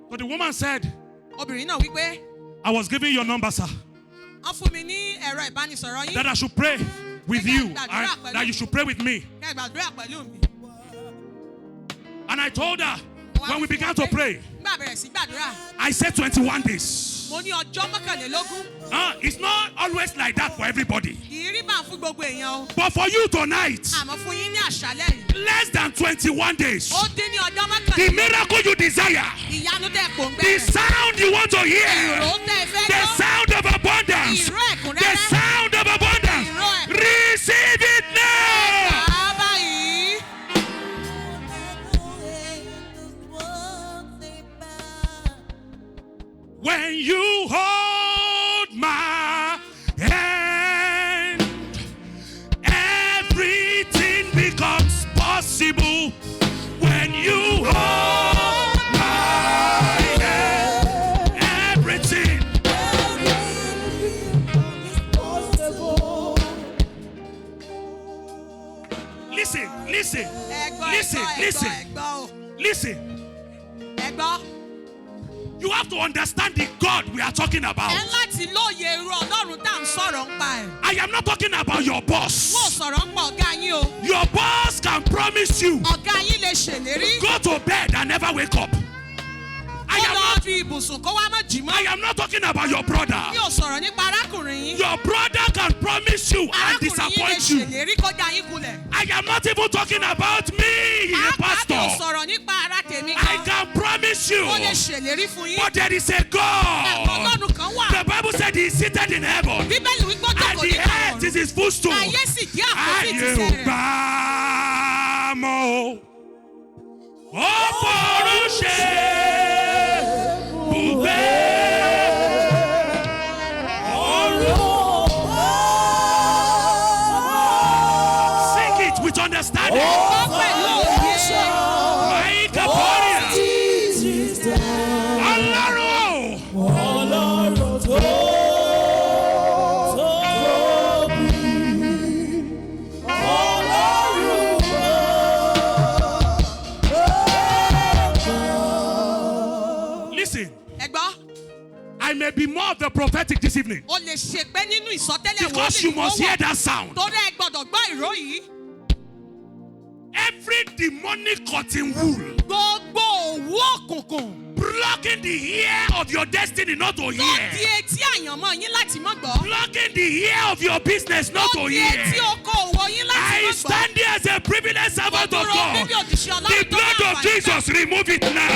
[SPEAKER 3] So the woman said,
[SPEAKER 2] obìnrin náà wípé
[SPEAKER 1] I was giving your number, sir,
[SPEAKER 2] wọ́n fún mi ní ẹ̀rọ ìbánisọ̀rọ̀ yín
[SPEAKER 1] that I should pray with you and that you should pray with me.
[SPEAKER 2] kẹ́ ẹ gbàdúrà pẹ̀lú mi.
[SPEAKER 1] And I told her, when we began to pray,
[SPEAKER 2] nígbà bẹ̀rẹ̀ sí gbàdúrà
[SPEAKER 1] I said 21 days.
[SPEAKER 2] mo ní ọjọ́ mọ́kànlélógún.
[SPEAKER 1] It's not always like that for everybody.
[SPEAKER 2] ìrírí máa fún gbogbo èèyàn o.
[SPEAKER 1] But for you tonight,
[SPEAKER 2] àmọ́ fún yín ní àṣálẹ́ yìí.
[SPEAKER 1] less than 21 days.
[SPEAKER 2] ó dín ní ọjọ́
[SPEAKER 1] The
[SPEAKER 2] mọ́kànlélógún.
[SPEAKER 1] miracle you desire,
[SPEAKER 2] ìyanu tẹ́ kò ń
[SPEAKER 1] the
[SPEAKER 2] gbẹ́.
[SPEAKER 1] sound you want to hear,
[SPEAKER 2] ìró tẹ́ fẹ́
[SPEAKER 1] the
[SPEAKER 2] gbọ́.
[SPEAKER 1] sound of abundance,
[SPEAKER 2] ìró
[SPEAKER 1] the
[SPEAKER 2] ẹ̀kúnrẹ́rẹ́.
[SPEAKER 1] sound of abundance, receive it now.
[SPEAKER 2] bàbá yìí.
[SPEAKER 1] When you hold my hand, everything becomes possible. When you hold my hand, everything. Listen, listen,
[SPEAKER 2] ẹ̀gbọ́n
[SPEAKER 1] listen, listen,
[SPEAKER 2] ẹ̀gbọ́n
[SPEAKER 1] listen.
[SPEAKER 2] ẹ̀gbọ́n.
[SPEAKER 1] You have to understand the God we are talking about.
[SPEAKER 2] ẹ láti lóye irú ọlọ́run tá à ń sọ̀rọ̀ ń pa ẹ̀.
[SPEAKER 1] I am not talking about your
[SPEAKER 2] mo
[SPEAKER 1] boss.
[SPEAKER 2] sọ̀rọ̀ ń pa ọ̀gá yín o.
[SPEAKER 1] Your boss can promise you,
[SPEAKER 2] ọ̀gá yín lè ṣèlérí.
[SPEAKER 1] go to bed and never wake up. I
[SPEAKER 2] ó
[SPEAKER 1] am
[SPEAKER 2] lọ
[SPEAKER 1] not,
[SPEAKER 2] fi ibùsùn kó wá má jí mọ́.
[SPEAKER 1] I am not talking about your brother.
[SPEAKER 2] mi ò sọ̀rọ̀ nípa arákùnrin yín.
[SPEAKER 1] Your brother can promise you and
[SPEAKER 2] arákùnrin yín lè
[SPEAKER 1] disappoint you.
[SPEAKER 2] ṣèlérí kó já yín kulẹ̀.
[SPEAKER 1] I am not even talking about me, a
[SPEAKER 2] mi ò
[SPEAKER 1] pastor.
[SPEAKER 2] sọ̀rọ̀ nípa ara tèmi
[SPEAKER 1] I
[SPEAKER 2] kan.
[SPEAKER 1] can promise you,
[SPEAKER 2] ó lè ṣèlérí fún yín.
[SPEAKER 1] but there is a God.
[SPEAKER 2] ọlọ́run kan wà.
[SPEAKER 1] The Bible said he is seated in heaven,
[SPEAKER 2] bíbélì wípé ó
[SPEAKER 1] and
[SPEAKER 2] jókòó
[SPEAKER 1] the
[SPEAKER 2] nínú
[SPEAKER 1] earth
[SPEAKER 2] ọ̀run.
[SPEAKER 1] is his footstool.
[SPEAKER 2] ayé sì jẹ́ àpótí
[SPEAKER 1] Ayé ò
[SPEAKER 2] ìtìsẹ̀ rẹ̀.
[SPEAKER 1] gbà mọ́ o, ó fọ̀rọ̀ ṣe bùgbé. Sing it with understanding.
[SPEAKER 2] ó pẹ̀lú òye.
[SPEAKER 1] Maika Poria. Ọlọ́run o. Listen,
[SPEAKER 2] ẹ̀gbọ́n
[SPEAKER 1] I may be more of the prophetic this evening
[SPEAKER 2] o lè ṣe pé nínú ìsọtẹ́lẹ̀
[SPEAKER 1] because you must hear that sound.
[SPEAKER 2] torí ẹ gbọ́dọ̀ gbọ́ ìró yìí.
[SPEAKER 1] Every demonic cotton wool
[SPEAKER 2] gbogbo òwú òkùnkùn
[SPEAKER 1] blocking the ear of your destiny not to
[SPEAKER 2] tó di
[SPEAKER 1] hear.
[SPEAKER 2] etí àyànmọ́ yín láti mọ́ gbọ́.
[SPEAKER 1] Blocking the ear of your business not
[SPEAKER 2] tó
[SPEAKER 1] to
[SPEAKER 2] di etí
[SPEAKER 1] hear.
[SPEAKER 2] oko òwò yín láti
[SPEAKER 1] I
[SPEAKER 2] mọ́ gbọ́.
[SPEAKER 1] stand here as a privileged servant of
[SPEAKER 2] Dúró
[SPEAKER 1] God.
[SPEAKER 2] bíbí òjìṣẹ́
[SPEAKER 1] The
[SPEAKER 2] ọlọ́run tó
[SPEAKER 1] blood
[SPEAKER 2] wà
[SPEAKER 1] of
[SPEAKER 2] wà
[SPEAKER 1] Jesus remove it now.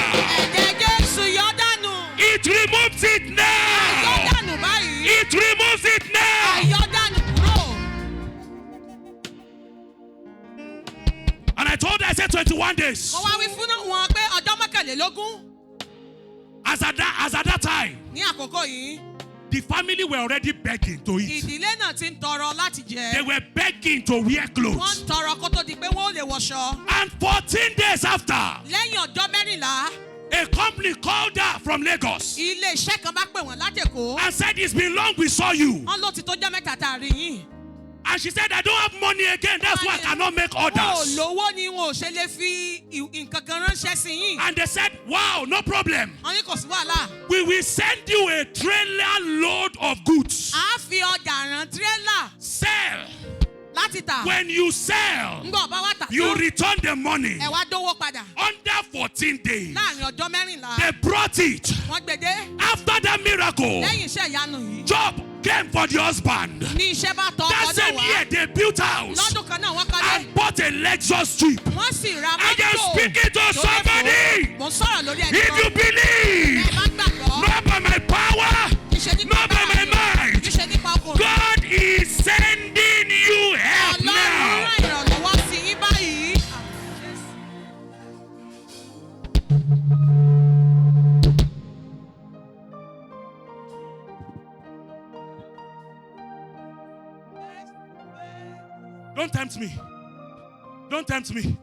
[SPEAKER 2] ẹ̀jẹ̀ Jésù yọ dànù.
[SPEAKER 1] It removes it
[SPEAKER 2] yọ
[SPEAKER 1] now.
[SPEAKER 2] dànù báyìí.
[SPEAKER 1] It removes it now.
[SPEAKER 2] yọ dànù kúrò.
[SPEAKER 1] And I told her, I said 21 days.
[SPEAKER 2] mo wá wí fún wọn pé ọjọ́ mọ́kànlélógún
[SPEAKER 1] As at that time,
[SPEAKER 2] ní àkókò yìí
[SPEAKER 1] the family were already begging to eat.
[SPEAKER 2] ìdílé náà ti ń tọrọ láti
[SPEAKER 1] They
[SPEAKER 2] jẹ.
[SPEAKER 1] were begging to wear
[SPEAKER 2] wọ́n
[SPEAKER 1] clothes.
[SPEAKER 2] ń tọrọ kó tó di pé wọ́n ò lè wọṣọ.
[SPEAKER 1] And 14 days after,
[SPEAKER 2] lẹ́yìn ọjọ́ mẹ́rìnlá
[SPEAKER 1] a company called her from Lagos
[SPEAKER 2] ilé iṣẹ́ kan bá pè wọ́n látẹ̀kọ́.
[SPEAKER 1] and said, it's been long we saw you.
[SPEAKER 2] wọ́n ló ti tó jọ́ mẹ́ta tá a rí yín.
[SPEAKER 1] And she said, I don't have money again. That's why I cannot make
[SPEAKER 2] wọn ò
[SPEAKER 1] orders.
[SPEAKER 2] lówó ni wọn ò ṣe lè fi nǹkan kan ránṣẹ́ sí yín.
[SPEAKER 1] And they said, wow, no problem.
[SPEAKER 2] wọ́n ní kò sí wàhálà.
[SPEAKER 1] We will send you a trailer load of goods.
[SPEAKER 2] a fi ọjà rán tírélà
[SPEAKER 1] Sell.
[SPEAKER 2] láti tà.
[SPEAKER 1] When you sell,
[SPEAKER 2] ńgbọ́ bá wà tà
[SPEAKER 1] you
[SPEAKER 2] tán
[SPEAKER 1] return the money.
[SPEAKER 2] ẹ wá dówó padà.
[SPEAKER 1] Under 14 days,
[SPEAKER 2] láàrin ọjọ́ mẹ́rìnlá
[SPEAKER 1] they brought it.
[SPEAKER 2] wọ́n gbèdé.
[SPEAKER 1] After that miracle,
[SPEAKER 2] lẹ́yìn iṣẹ́ ìyanu yìí
[SPEAKER 1] job came for the husband.
[SPEAKER 2] ní iṣẹ́ bá tọ́
[SPEAKER 1] That
[SPEAKER 2] ọkọ náà
[SPEAKER 1] same
[SPEAKER 2] wá.
[SPEAKER 1] year, they built house
[SPEAKER 2] lọ́dún kan náà wọ́n kọ́lé.
[SPEAKER 1] and bought a Lexus Jeep.
[SPEAKER 2] wọ́n sì ra
[SPEAKER 1] I am
[SPEAKER 2] mọ́tò.
[SPEAKER 1] speaking to
[SPEAKER 2] lórí
[SPEAKER 1] somebody.
[SPEAKER 2] èkó. mo ń sọ̀rọ̀ lórí ẹni
[SPEAKER 1] If you
[SPEAKER 2] kan.
[SPEAKER 1] believe,
[SPEAKER 2] ẹ bá gbàgbọ́.
[SPEAKER 1] not by my power,
[SPEAKER 2] Níṣe nípa
[SPEAKER 1] not by my mind,
[SPEAKER 2] níṣe nípa ọkùnrin.
[SPEAKER 1] God is sending you help
[SPEAKER 2] Ọlọ́run
[SPEAKER 1] now.
[SPEAKER 2] rán ìrànlọ́wọ́ sí yín báyìí.
[SPEAKER 1] Don't tempt me. Don't tempt me.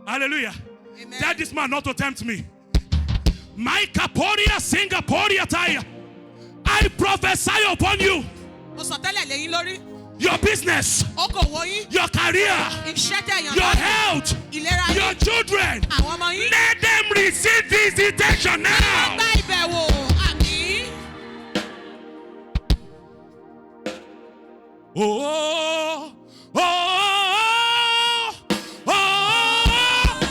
[SPEAKER 1] Hallelujah.
[SPEAKER 2] Amen.
[SPEAKER 1] Tell this man not to tempt me. My Kaporia Singaporia Taya. I prophesy upon you. Your business, your career, your health, your children. Let them receive visitation now. Oh, oh, oh, oh,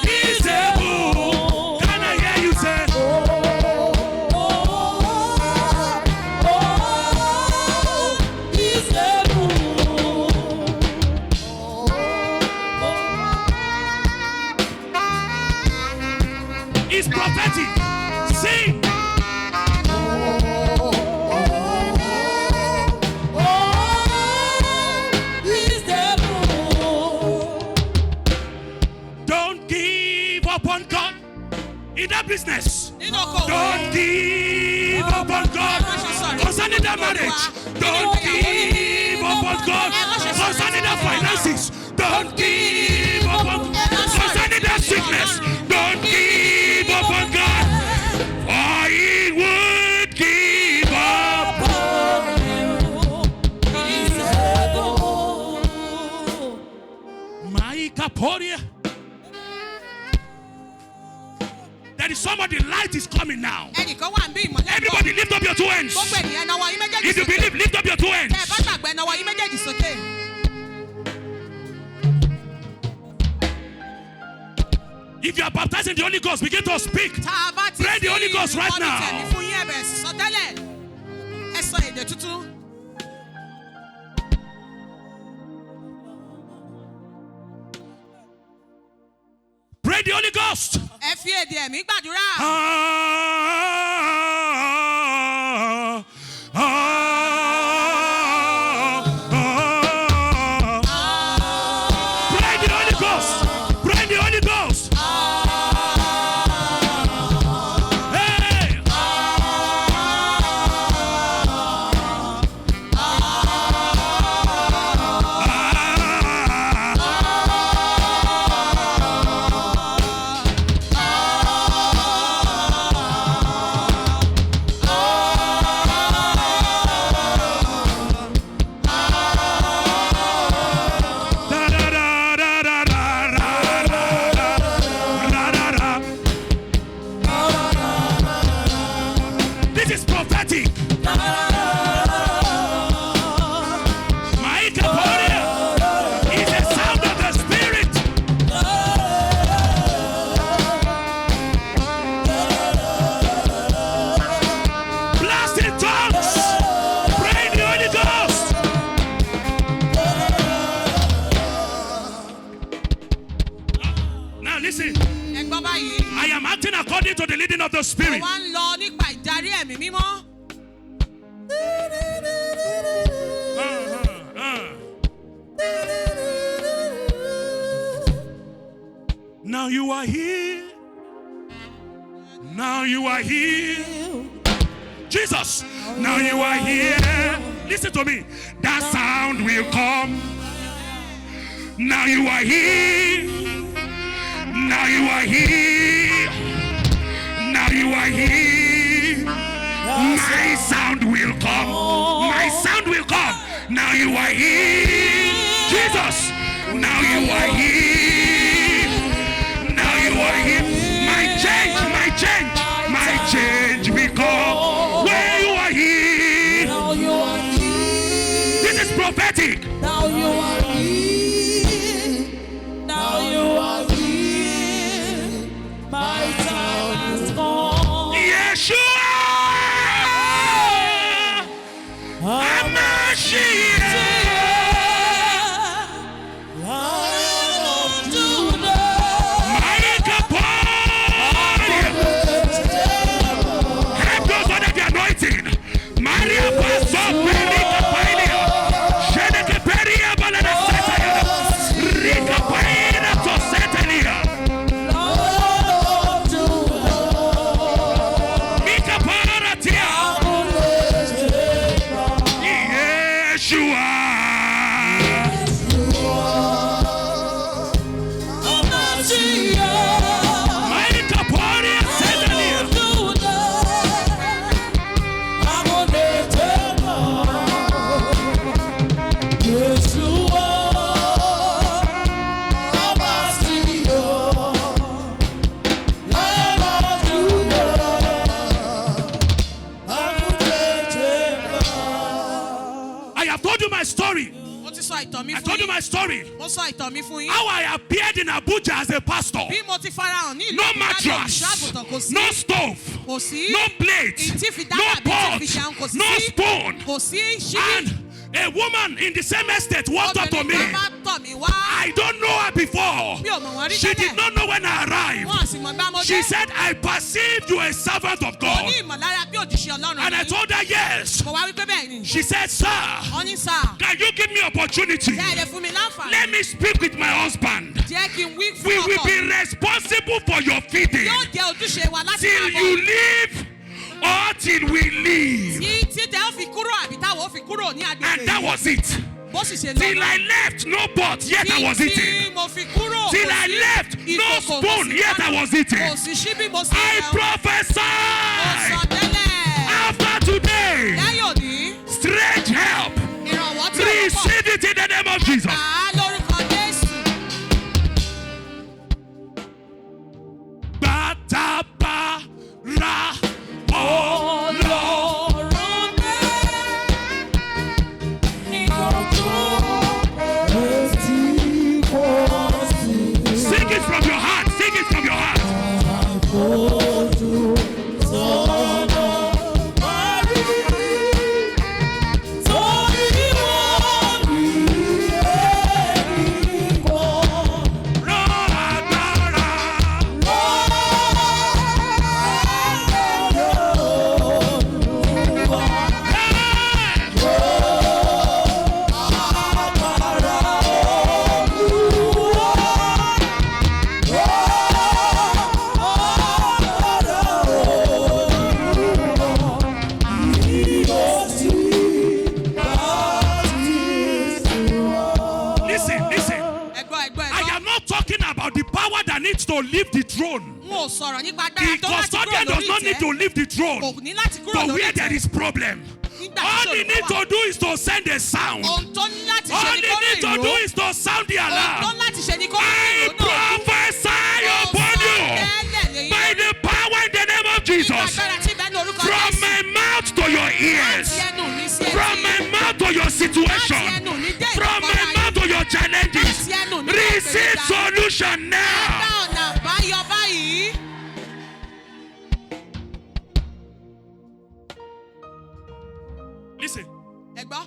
[SPEAKER 1] he's able. Can I hear you say? It's prophetic. Sing. Don't give up on God in that business. Don't give up on God concerning that marriage. Don't give up on God concerning that finances. Don't give up on concerning that sickness. Don't give up on God, or He would give up. My Kaporia. There is somebody, light is coming now. Everybody lift up your two hands. If you believe, lift up your two hands. If you are baptized in the Holy Ghost, begin to speak. Pray the Holy Ghost right now. Pray the Holy Ghost. Pray the Holy Ghost. Pray the Holy Ghost. Hey. This is prophetic. My Kaporia is the sound of the Spirit. Blast in tongues. Pray the Holy Ghost. Now listen. I am acting according to the leading of the Spirit. Now you are here. Now you are here. Jesus, now you are here. Listen to me. That sound will come. Now you are here. Now you are here. Now you are here. My sound will come. My sound will come. Now you are here. Jesus, now you are here. Now you are here. My change, my change, my change will come. Where you are here.
[SPEAKER 3] Now you are here.
[SPEAKER 1] This is prophetic.
[SPEAKER 3] Now you are here. Now you are here. My time has come.
[SPEAKER 1] Yeshua. HaMashiach.
[SPEAKER 3] Lion of Judah.
[SPEAKER 1] My Kaporia. Help those under the anointing. Maria Paso Perika Painia. Shedeke Peria Balada Satayana. told you my story.
[SPEAKER 2] Mo ti sọ ìtàn mi
[SPEAKER 1] I
[SPEAKER 2] fún
[SPEAKER 1] told you
[SPEAKER 2] yín.
[SPEAKER 1] my story.
[SPEAKER 2] Mo sọ ìtàn mi fún yín.
[SPEAKER 1] How I appeared in Abuja as a pastor.
[SPEAKER 2] Bí mo ti farahàn ní ìlú
[SPEAKER 1] No
[SPEAKER 2] Ìbàdàn
[SPEAKER 1] mattress,
[SPEAKER 2] olùṣọ́-àgùntàn kò sí.
[SPEAKER 1] no stove,
[SPEAKER 2] Kò sí.
[SPEAKER 1] no plate,
[SPEAKER 2] Ìtí fi dáná
[SPEAKER 1] no
[SPEAKER 2] àbí tí
[SPEAKER 1] pot,
[SPEAKER 2] fi jẹun kò sí.
[SPEAKER 1] no spoon.
[SPEAKER 2] Kò sí ṣíbí.
[SPEAKER 1] And a woman in the same estate walked up to me.
[SPEAKER 2] Obìnrin kan bá tọ̀ mí wá.
[SPEAKER 1] I don't know her before.
[SPEAKER 2] Mi ò mọ̀ wọ́n rí
[SPEAKER 1] She
[SPEAKER 2] tẹ́lẹ̀.
[SPEAKER 1] did not know when I arrived.
[SPEAKER 2] Wọ́n sì mọ̀ gbá mo
[SPEAKER 1] She
[SPEAKER 2] dé.
[SPEAKER 1] said, I perceived you a servant of
[SPEAKER 2] Mo
[SPEAKER 1] God.
[SPEAKER 2] ní ìmọ̀lára bí òjíṣẹ́ Ọlọ́run
[SPEAKER 1] And I
[SPEAKER 2] ni.
[SPEAKER 1] told her, yes.
[SPEAKER 2] Mo wá wí pé bẹ́ẹ̀ ni.
[SPEAKER 1] She said, sir,
[SPEAKER 2] Wọ́n ní sà.
[SPEAKER 1] can you give me opportunity?
[SPEAKER 2] Ṣé ẹ lè fún mi láǹfààní?
[SPEAKER 1] Let me speak with my husband.
[SPEAKER 2] Jẹ́ kí n wí fún
[SPEAKER 1] We will
[SPEAKER 2] ọkọ
[SPEAKER 1] be
[SPEAKER 2] mi.
[SPEAKER 1] responsible for your feeding
[SPEAKER 2] Yóò jẹ́ ojúṣe wa láti
[SPEAKER 1] till
[SPEAKER 2] máa bọ̀.
[SPEAKER 1] you leave or till we leave.
[SPEAKER 2] Tí tẹ́ ó fi kúrò àbí táwọn ó fi kúrò ní agbègbè
[SPEAKER 1] And that
[SPEAKER 2] yìí.
[SPEAKER 1] was it.
[SPEAKER 2] Bó sì ṣe
[SPEAKER 1] Till
[SPEAKER 2] lọ́nà.
[SPEAKER 1] I left, no pot, yet I was eating.
[SPEAKER 2] Tí mo fi kúrò.
[SPEAKER 1] Till
[SPEAKER 2] kò
[SPEAKER 1] I
[SPEAKER 2] sí
[SPEAKER 1] left, no
[SPEAKER 2] ìkòkò, mo
[SPEAKER 1] spoon,
[SPEAKER 2] sì
[SPEAKER 1] yet
[SPEAKER 2] dáná.
[SPEAKER 1] I was eating.
[SPEAKER 2] Kò sí ṣíbí, mo sì
[SPEAKER 1] I
[SPEAKER 2] jẹun. Mo sọ
[SPEAKER 1] prophesy
[SPEAKER 2] tẹ́lẹ̀.
[SPEAKER 1] after today,
[SPEAKER 2] Lẹ́yìn òní,
[SPEAKER 1] strange help.
[SPEAKER 2] ìrànwọ́ tí ó pọ̀.
[SPEAKER 1] Receive it in the name of Jesus.
[SPEAKER 2] Gbà á lórúkọ Jésù.
[SPEAKER 1] Gbàtàbàrà Ọlọ́run. Sing it from your heart. Sing it from your heart. Rọ agbára. Listen, listen.
[SPEAKER 2] Ẹ̀gbọ́n.
[SPEAKER 1] I am not talking about the power that needs to leave the throne.
[SPEAKER 2] N ò sọ̀rọ̀ nípa
[SPEAKER 1] The
[SPEAKER 2] agbára tó láti kúrò
[SPEAKER 1] custodian does
[SPEAKER 2] lórí
[SPEAKER 1] not need to
[SPEAKER 2] ìtẹ́.
[SPEAKER 1] leave the throne.
[SPEAKER 2] Kò ní láti kúrò
[SPEAKER 1] But
[SPEAKER 2] lórí
[SPEAKER 1] where there
[SPEAKER 2] ìtẹ́.
[SPEAKER 1] is problem,
[SPEAKER 2] Nígbà tí
[SPEAKER 1] all he
[SPEAKER 2] ṣòro
[SPEAKER 1] need
[SPEAKER 2] wà.
[SPEAKER 1] to do is to send a sound.
[SPEAKER 2] Ohun tó ní láti ṣe
[SPEAKER 1] All
[SPEAKER 2] ni
[SPEAKER 1] he
[SPEAKER 2] kó
[SPEAKER 1] need
[SPEAKER 2] rìn
[SPEAKER 1] to
[SPEAKER 2] ìró.
[SPEAKER 1] do is to sound the
[SPEAKER 2] Ohun tó
[SPEAKER 1] alarm.
[SPEAKER 2] ní láti ṣe ni kó rìn
[SPEAKER 1] I
[SPEAKER 2] ìró náà.
[SPEAKER 1] prophesy upon you by the power in the name of Jesus.
[SPEAKER 2] Agbára tí bẹ́ẹ̀ ní orúkọ
[SPEAKER 1] From
[SPEAKER 2] Jésù.
[SPEAKER 1] my mouth to your ears.
[SPEAKER 2] Láti ẹnu mi sí etí.
[SPEAKER 1] From my mouth to your
[SPEAKER 2] Láti
[SPEAKER 1] situation.
[SPEAKER 2] ẹnu mi dé
[SPEAKER 1] From my
[SPEAKER 2] ìkọ̀kọ̀
[SPEAKER 1] mouth to your
[SPEAKER 2] Láti
[SPEAKER 1] challenges.
[SPEAKER 2] ẹnu mi dé
[SPEAKER 1] Receive
[SPEAKER 2] ìpèníjà.
[SPEAKER 1] solution
[SPEAKER 2] Dá
[SPEAKER 1] now.
[SPEAKER 2] ọ̀nà àbáyọ báyìí.
[SPEAKER 1] Listen.
[SPEAKER 2] Ẹ̀gbọ́n.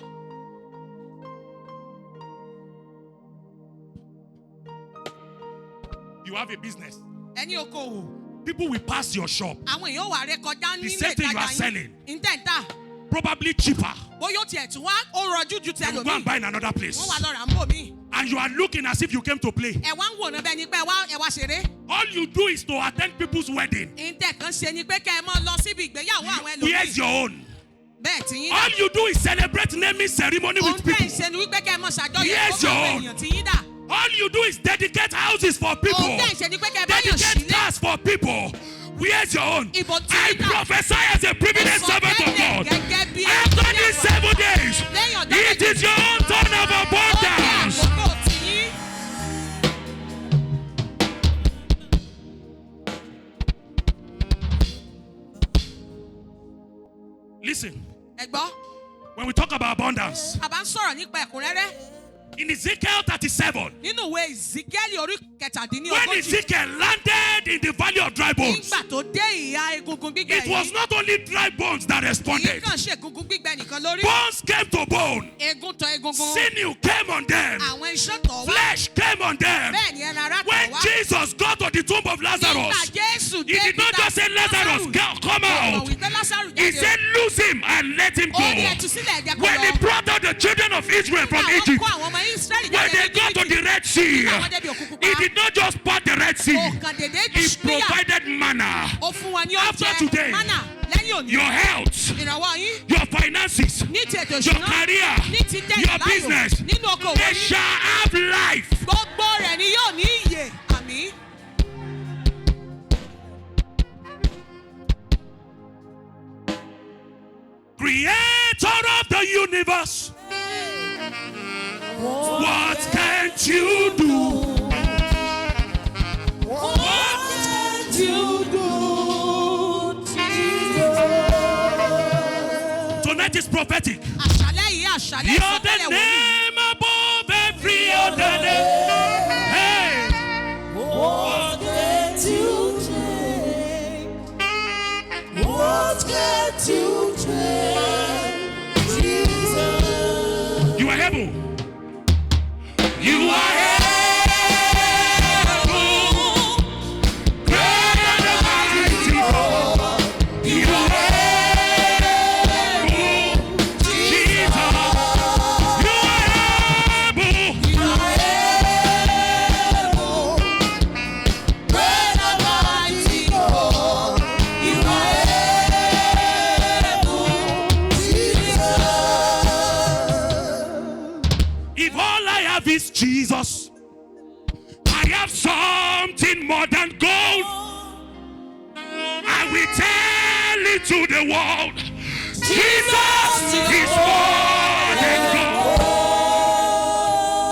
[SPEAKER 1] You have a business.
[SPEAKER 2] Ẹni okòwò.
[SPEAKER 1] People will pass your shop,
[SPEAKER 2] Àwọn èèyàn wà rẹ kọjá
[SPEAKER 1] The
[SPEAKER 2] nílé
[SPEAKER 1] same thing you
[SPEAKER 2] ìtajà
[SPEAKER 1] are selling.
[SPEAKER 2] yín. Ntẹ̀ntà.
[SPEAKER 1] probably cheaper.
[SPEAKER 2] Bóyá ó tiẹ̀ tún wá, ó rọjú ju ti
[SPEAKER 1] You go and
[SPEAKER 2] ẹlòmíì.
[SPEAKER 1] buy in another place.
[SPEAKER 2] Wọ́n wà lọ rà ń bò mí.
[SPEAKER 1] And you are looking as if you came to play.
[SPEAKER 2] Ẹ wá ń wòran bẹ́ẹ̀ ni pé ẹ wá ṣeré.
[SPEAKER 1] All you do is to attend people's wedding.
[SPEAKER 2] Ntẹ̀ kan ṣe ni pé kẹ́ ẹ mọ́ lọ síbi ìgbéyàwó àwọn
[SPEAKER 1] Where's
[SPEAKER 2] ẹlòmíì.
[SPEAKER 1] your own?
[SPEAKER 2] Bẹ́ẹ̀ tí yín
[SPEAKER 1] All
[SPEAKER 2] dà.
[SPEAKER 1] you do is celebrate naming ceremony
[SPEAKER 2] Ohun
[SPEAKER 1] with
[SPEAKER 2] tẹ́
[SPEAKER 1] people.
[SPEAKER 2] ń ṣe ni wípé kẹ́ ẹ mọ́ ṣàjọyọ̀
[SPEAKER 1] Yes,
[SPEAKER 2] fún
[SPEAKER 1] your
[SPEAKER 2] àwọn
[SPEAKER 1] own.
[SPEAKER 2] èèyàn tí yín dà.
[SPEAKER 1] All you do is dedicate houses for people.
[SPEAKER 2] Ohun tẹ́ ń ṣe ni pé kẹ́ ẹ bá yàn
[SPEAKER 1] Dedicate
[SPEAKER 2] sílẹ̀.
[SPEAKER 1] cars for people. Where's your own?
[SPEAKER 2] Ìbò tí
[SPEAKER 1] I
[SPEAKER 2] yín dà.
[SPEAKER 1] prophesy as a privileged
[SPEAKER 2] Sọ
[SPEAKER 1] servant of
[SPEAKER 2] tẹ́lẹ̀
[SPEAKER 1] God.
[SPEAKER 2] gẹ́gẹ́ bí
[SPEAKER 1] After
[SPEAKER 2] ẹni
[SPEAKER 1] these
[SPEAKER 2] tí
[SPEAKER 1] 7 days,
[SPEAKER 2] Lẹ́yìn ọjọ́
[SPEAKER 1] it is your own turn of
[SPEAKER 2] Ó ní
[SPEAKER 1] abundance.
[SPEAKER 2] àkókò tí yín.
[SPEAKER 1] Listen,
[SPEAKER 2] Ẹ gbọ́,
[SPEAKER 1] when we talk about abundance,
[SPEAKER 2] a bá ń sọ̀rọ̀ nípa ẹ̀kúnrẹ́rẹ́
[SPEAKER 1] in Ezekiel 37,
[SPEAKER 2] nínú ìwé Ezekiel orí
[SPEAKER 1] when
[SPEAKER 2] kẹtàdínlógójì.
[SPEAKER 1] Ezekiel landed in the valley of dry bones,
[SPEAKER 2] Nígbà tó dé ìhà egungun gbígbẹ
[SPEAKER 1] it was
[SPEAKER 2] yìí,
[SPEAKER 1] not only dry bones that
[SPEAKER 2] kì í
[SPEAKER 1] responded.
[SPEAKER 2] kàn ṣe egungun gbígbẹ nìkan lórí.
[SPEAKER 1] Bones came to bone.
[SPEAKER 2] Egun tọ egungun.
[SPEAKER 1] Sinew came on them.
[SPEAKER 2] Àwọn iṣan tọ̀ wá.
[SPEAKER 1] Flesh came on them.
[SPEAKER 2] Bẹ́ẹ̀ ni ẹran ara tọ̀
[SPEAKER 1] When
[SPEAKER 2] wá.
[SPEAKER 1] Jesus got to the tomb of
[SPEAKER 2] Nígbà
[SPEAKER 1] Lazarus,
[SPEAKER 2] Jésù
[SPEAKER 1] he
[SPEAKER 2] dé
[SPEAKER 1] did not
[SPEAKER 2] Peter,
[SPEAKER 1] just say, Lazarus, come
[SPEAKER 2] Ọ̀pọ̀
[SPEAKER 1] out.
[SPEAKER 2] wípé Lásárù
[SPEAKER 1] He
[SPEAKER 2] jáde.
[SPEAKER 1] said, loose him and let him
[SPEAKER 2] Ó ní
[SPEAKER 1] go.
[SPEAKER 2] ẹtù sílẹ̀ ẹ̀jẹ̀ kó
[SPEAKER 1] When he
[SPEAKER 2] lọ.
[SPEAKER 1] brought out the children of Israel from
[SPEAKER 2] Nígbà wọ́n
[SPEAKER 1] Egypt,
[SPEAKER 2] kó àwọn ọmọ Ísírẹ́lì
[SPEAKER 1] when
[SPEAKER 2] jáde
[SPEAKER 1] they
[SPEAKER 2] ní
[SPEAKER 1] got to
[SPEAKER 2] Íjíbítì,
[SPEAKER 1] the Red Sea,
[SPEAKER 2] nígbà wọ́n débi òkun pupa,
[SPEAKER 1] he did not just part the Red Sea,
[SPEAKER 2] òkàn dédé
[SPEAKER 1] he
[SPEAKER 2] pínyà.
[SPEAKER 1] provided manna.
[SPEAKER 2] Ó fún wọn ní
[SPEAKER 1] After
[SPEAKER 2] oúnjẹ
[SPEAKER 1] today,
[SPEAKER 2] mánà lẹ́yìn òní.
[SPEAKER 1] Your health,
[SPEAKER 2] Ìrànwọ́ yín
[SPEAKER 1] your finances,
[SPEAKER 2] ní ti ètò
[SPEAKER 1] your
[SPEAKER 2] ìṣúná,
[SPEAKER 1] career,
[SPEAKER 2] ní ti tẹ̀yìn
[SPEAKER 1] your
[SPEAKER 2] láyò,
[SPEAKER 1] business,
[SPEAKER 2] nínú okòwò
[SPEAKER 1] they
[SPEAKER 2] yín.
[SPEAKER 1] shall have life.
[SPEAKER 2] Gbogbo rẹ̀ ni yóò ní ìyè. Àmín.
[SPEAKER 1] Creator of the universe, what can't you do? Tonight is prophetic.
[SPEAKER 2] Àṣálẹ́ yìí àṣálẹ́
[SPEAKER 1] You're the
[SPEAKER 2] ìtúsílẹ̀ wòlíì.
[SPEAKER 1] name above every other name. Hey.
[SPEAKER 3] What can you change? What can you change? Jesus.
[SPEAKER 1] You are able. You are able. Great and mighty God. You are able. Jesus. You are able.
[SPEAKER 3] You are able. Great and mighty God. You are able. Jesus.
[SPEAKER 1] If all I have is Jesus, I have something more than gold. I will tell it to the world. Jesus is more than gold.